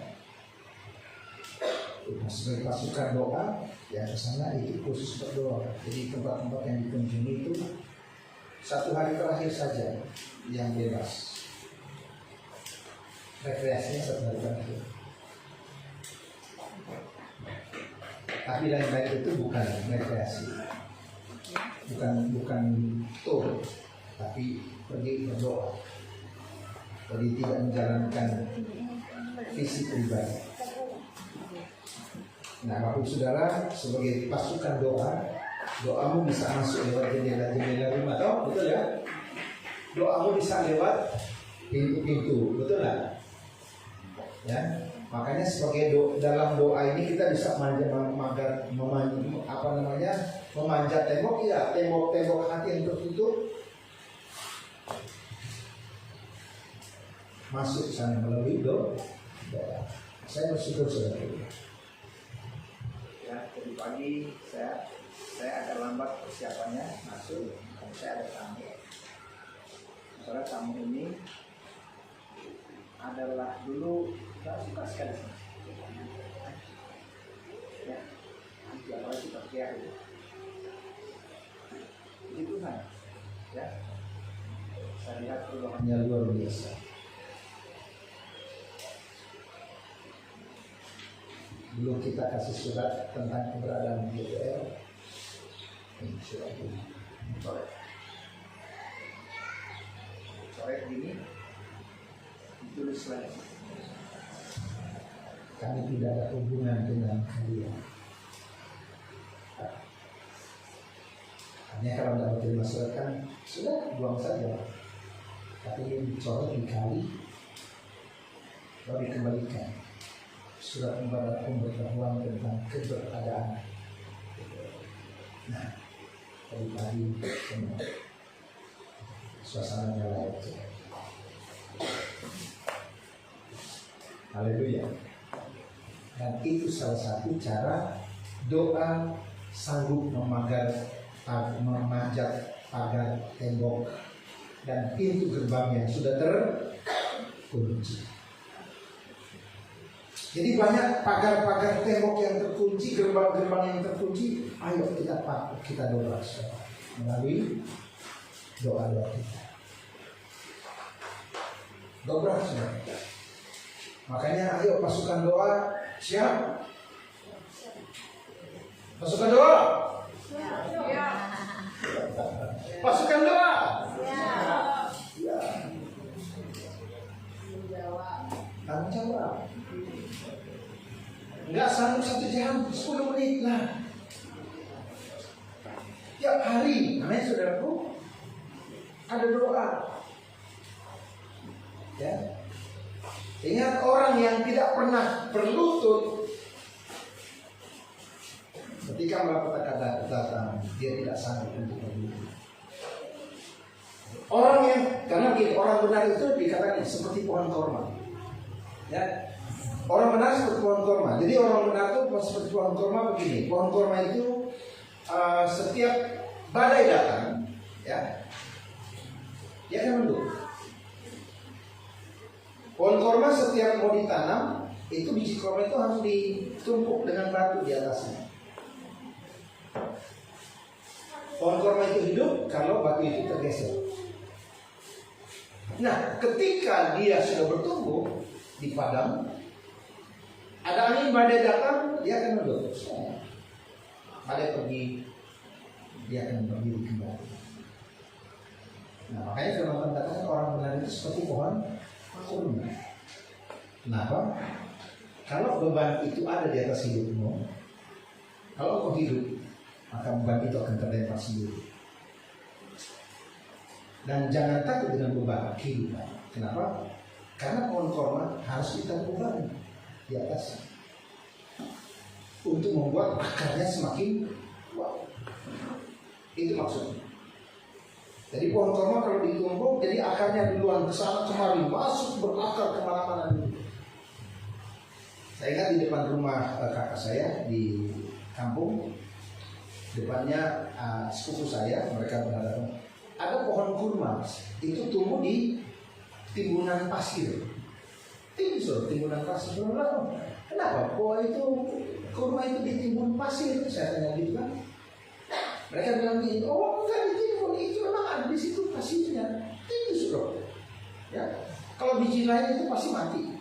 Sebagai pasukan doa, ya ke sana itu khusus berdoa. Jadi tempat-tempat yang dikunjungi itu 1 hari terakhir saja yang bebas. Rekreasinya 1 hari terakhir. Tapi lain-lain itu bukan rekreasi, bukan tour, tapi pergi berdoa. Jadi tidak menjalankan visi pribadi. Nah, Bapak Saudara, sebagai pasukan doamu bisa masuk lewat jendela-jendela rumah, toh, betul ya? Doamu bisa lewat pintu-pintu, betul nggak? Ya, makanya sebagai dalam doa ini kita bisa memanjat tembok, ya, tembok hati yang tertutup masuk ke sana melalui doa. Saya bersyukur saudara. Ya, tadi pagi saya agak lambat persiapannya masuk, saya ada tamu. Saudara kamu ini adalah dulu kita suka sekali ya, nanti apa kita kiai itu Tuhan ya. Saya lihat perubahannya luar biasa. Belum kita kasih surat tentang keberadaan DPR, ini surat ini coret gini ditulis lagi, kami tidak ada hubungan dengan kalian. Hanya kalau tidak terima surat kan sudah buang saja, tapi ini dicoret dikali baru dikembalikan. Surat kepada pemberitahuan tentang keberadaan. Nah, tadi semua suasananya lain. Haleluya. Dan itu salah satu cara doa sanggup memanjat pagar tembok dan pintu gerbang yang sudah terkunci. Jadi banyak pagar-pagar tembok yang terkunci, gerbang-gerbang yang terkunci. Ayo kita doa melalui doa-doa kita. Dobrak semua. Makanya ayo pasukan doa siap. Pasukan doa. Siap. Pasukan doa. Siap. Ya. Tanggung jawab. Enggak sanggup 1 jam, 10 menit lah. Tiap hari, namanya saudaraku, ada doa. Ya. Ingat orang yang tidak pernah berlutut ketika melakukan kata dia tidak sanggup untuk berlutut. Orang yang, karena orang benar itu dikatakan seperti pohon korma. Ya. Orang benar seperti pohon korma. Jadi orang benar itu seperti pohon korma begini. Pohon korma itu setiap badai datang, ya, dia akan mendung. Pohon korma setiap mau ditanam, itu biji korma itu harus ditumpuk dengan batu di atasnya. Pohon korma itu hidup kalau batu itu tergeser. Nah, ketika dia sudah bertumbuh di padang, ada angin badai datang, dia akan mundur. Badai pergi, dia akan berdiri kembali. Nah, makanya firman katakan orang benar itu seperti pohon kurma. Kenapa? Kalau beban itu ada di atas hidupmu, kalau kau hidup, maka beban itu akan terlempar sendiri. Dan jangan takut dengan beban kehidupan. Kenapa? Karena pohon korma harus ditanggung beban di atas untuk membuat akarnya semakin kuat. Itu maksudnya. Jadi pohon korma kalau ditumpuk, jadi akarnya duluan ke sana kemari, masuk berakar kemana-mana dulu. Saya ingat di depan rumah kakak saya di kampung, depannya sepupu saya, mereka berhadapan. Ada pohon kurma, itu tumbuh di timbunan pasir. Timbunan pasir. Kenapa? Itu kurma itu ditimbun pasir. Saya tanya gitu kan. Mereka bilang gini, oh enggak ditimbun, itu memang ada di situ pasirnya. Tinggi sudah. Ya, kalau biji lain itu pasti mati.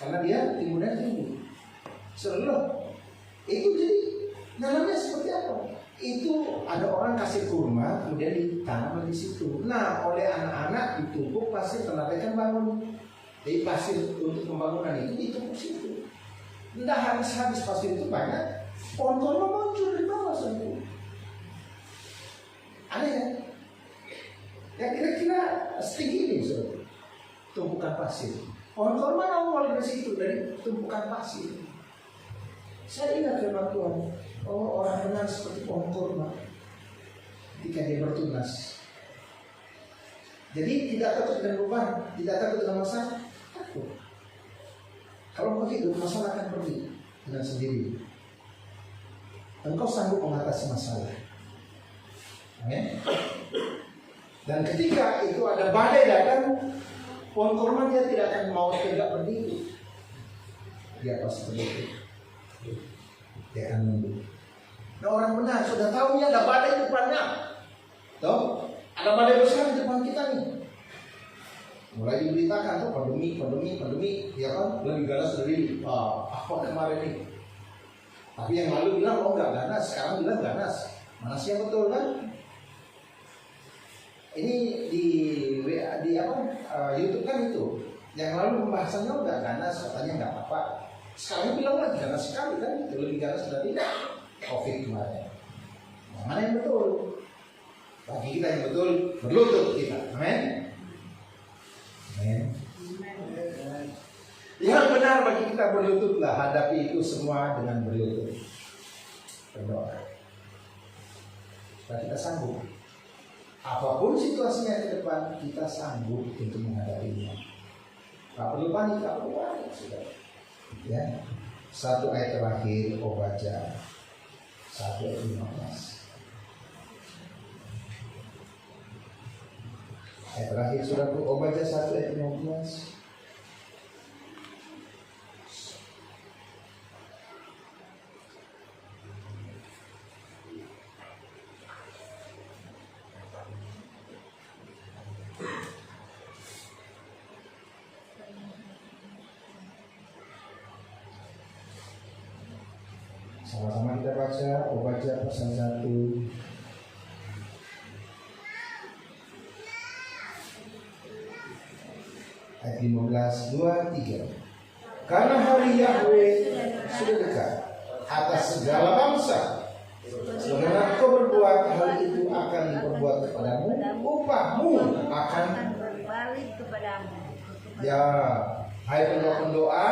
Karena dia timbunnya tinggi. Seluruh itu jadi namanya seperti apa? Itu ada orang kasih kurma kemudian ditanam di situ. Nah, oleh anak-anak ditumpuk pasir karena mereka bangun. Jadi pasir untuk pembangunan itu ditumpuk situ. Tidak habis pasir itu banyak. Pohon kurma muncul di bawah sana. Aneh ya? Ya kira-kira setinggi ini so, tumpukan pasir. Pohon kurma awal dari situ, dari tumpukan pasir. Saya ingat firman Tuhan. Oh, orang benar seperti pohon kurma ketika dia bertunas. Jadi tidak takut dengan beban, tidak takut dengan masalah. Takut. Kalau kau hidup, masalah akan pergi dengan sendiri. Engkau sanggup mengatasi masalah. Amin. Dan ketika itu ada badai datang, pohon korma dia tidak akan mau tegak berdiri. Dia pasti berdiri. Dia akan mundur. Nah, orang benar sudah tahu nih ada badai depannya. Tahu? Ada badai besar di depan kita nih. Mulai diberitakan tuh pandemi, ya kan? Lebih ganas dari apa kemarin nih. Tapi yang lalu bilang oh nggak ganas, sekarang bilang ganas. Mana sih yang betul kan? Ini di YouTube kan itu. Yang lalu pembahasannya nggak ganas, katanya nggak apa-apa. Sekarang bilang lagi ganas sekali kan? Itu lebih ganas dari COVID kemarin. Nah, mana yang betul? Bagi kita yang betul berlutut kita. Amin. Amin. Yang benar bagi kita berlututlah, hadapi itu semua dengan berlutut. Berdoa. Supaya kita sanggup. Apapun situasinya ke depan, kita sanggup untuk menghadapinya. Tak perlu panik, tak perlu panik, sudah. Ya. Satu ayat terakhir, baca 1 ayat 15. Ayat terakhir suratku, baca 1 ayat 15. Sama-sama kita baca pasal 1 ayat 15, 2, 3. Karena hari Yahweh sudah dekat atas segala bangsa. Sebagaimana kau berbuat, hal itu akan diperbuat kepadamu, upahmu akan berbalik kepadamu. Ya, hai pendoa-pendoa,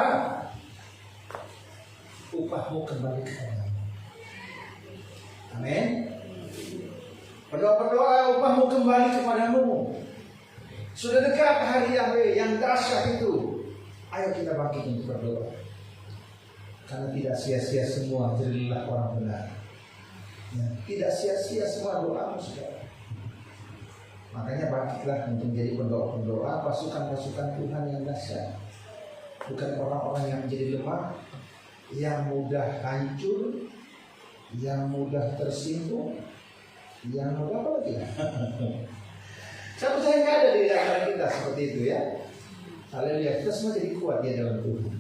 upahmu kembali kepadamu. Amin. Pendoa-pendoa, upahmu kembali kepadamu. Sudah dekat hari Yahweh yang dahsyat itu. Ayo kita bangkit untuk berdoa. Karena tidak sia-sia semua jadilah orang benar. Ya, tidak sia-sia semua doamu, saudara. Makanya bangkitlah untuk menjadi pendoa-pendoa, pasukan-pasukan Tuhan yang dahsyat. Bukan orang-orang yang menjadi lemah, yang mudah hancur, yang mudah tersinggung, yang mudah apa lagi? Saya percaya nggak ada di antara kita seperti itu ya. Haleluya, kita semua jadi kuat di dalam Tuhan.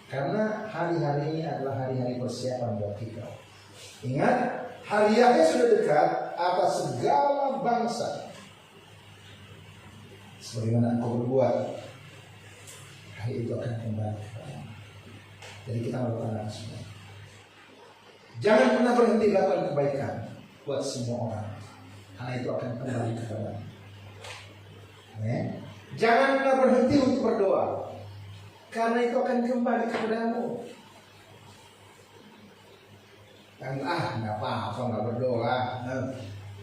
Karena hari-hari ini adalah hari-hari persiapan buat kita. Ingat, hari Yahweh sudah dekat atas segala bangsa. Sebagaimana engkau berbuat, hari itu akan kembali. Jadi kita melakukan semua. Jangan pernah berhenti lakukan kebaikan buat semua orang, karena itu akan kembali kepadamu. Jangan pernah berhenti untuk berdoa, karena itu akan kembali kepadamu. Dan nggak apa-apa nggak berdoa,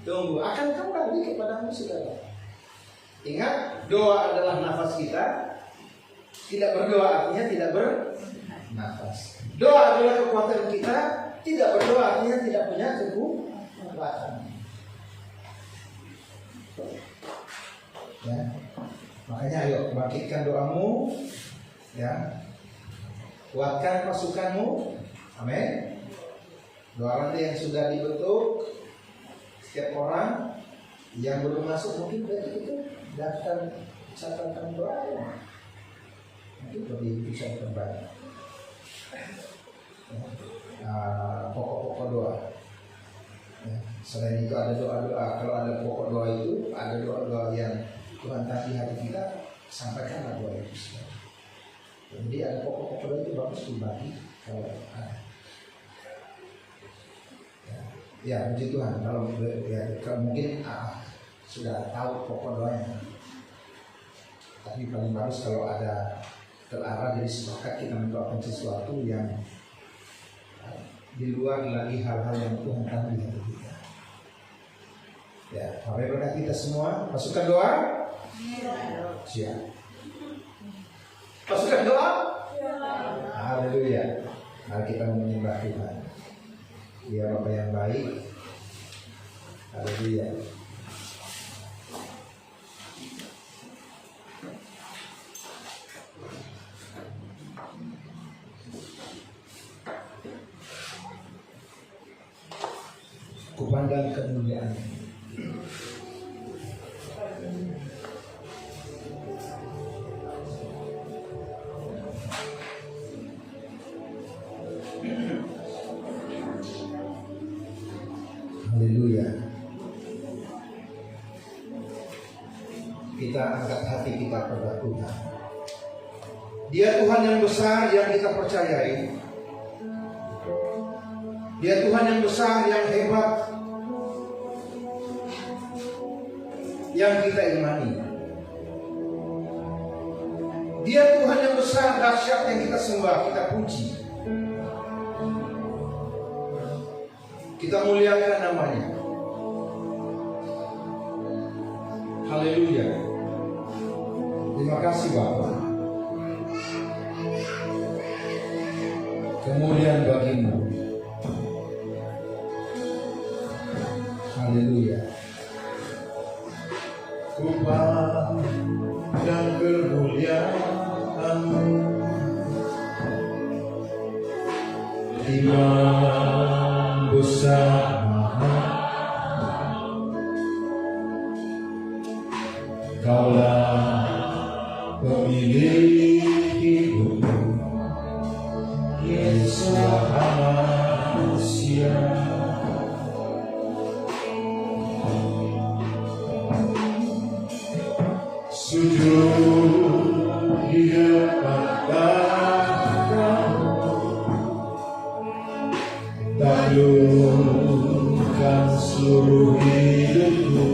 tunggu akan kembali kepadamu, saudara. Ingat, doa adalah nafas kita. Tidak berdoa artinya tidak bernafas. Doa adalah kekuatan kita. Tidak berdoa artinya tidak punya kekuatan. Ya. Makanya ayo bangkitkan doamu, ya. Kuatkan pasukanmu. Amin. Doa nanti yang sudah dibentuk, setiap orang yang belum masuk mungkin dari itu daftar catatan doa. Mungkin lebih bisa kembali. Pokok-pokok doa. Ya. Selain itu ada doa-doa. Kalau ada pokok doa itu, ada doa-doa yang Tuhan tadi hati kita, sampaikanlah doa itu. Jadi ada pokok-pokok doa itu bagus dibagi kalau ada. Ya, puji Tuhan. Kalau mungkin sudah tahu pokok doanya. Tapi paling bagus kalau ada terarah dari sepakat kita mendoakan sesuatu yang di luar lagi hal-hal yang Tuhan tahu di hati kita. Ya, mari berkat kita semua. Pasukan doa. Siap. Pasukan doa. Haleluya. Mari kita menyembah Tuhan. Dia Bapa yang baik. Haleluya. dipandang kemuliaan. Haleluya. Kita angkat hati kita pada Tuhan. Dia Tuhan yang besar yang kita percayai. Dia Tuhan yang besar, yang hebat, yang kita imani. Dia Tuhan yang besar, dahsyat, yang kita sembah, kita puji. Kita muliakan namanya. Haleluya. Terima kasih Bapa. Kemuliaan bagimu. Haleluya. Ku pandang kemuliaan-Mu, Imam besar Kaulah pemilik hidup, Yesus manusia. Sujud di depan Kamu, taklukkan seluruh hidupku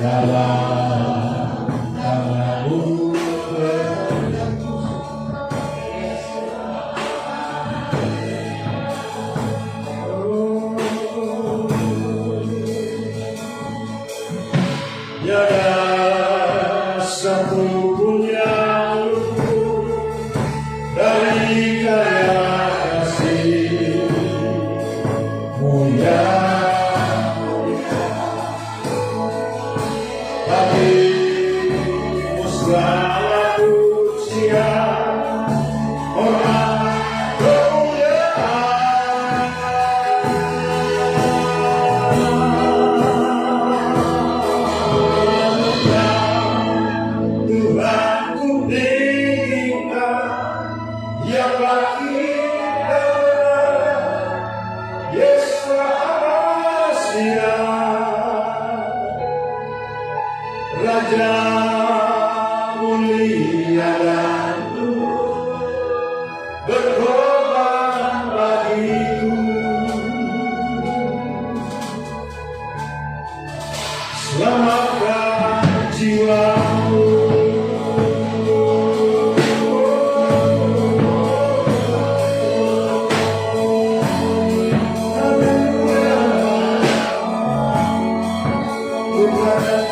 dalam tangan-Mu bergantung. Tiada satu pun yang luput dari karya kasih-Mu yang bagimu segala pujian, hormat, Tuhanku tinggikan yang baginda, Yesus rahasia, Raja mulia dan luhur, berkorban bagiku. Selamatkan jiwamu. Haleluya.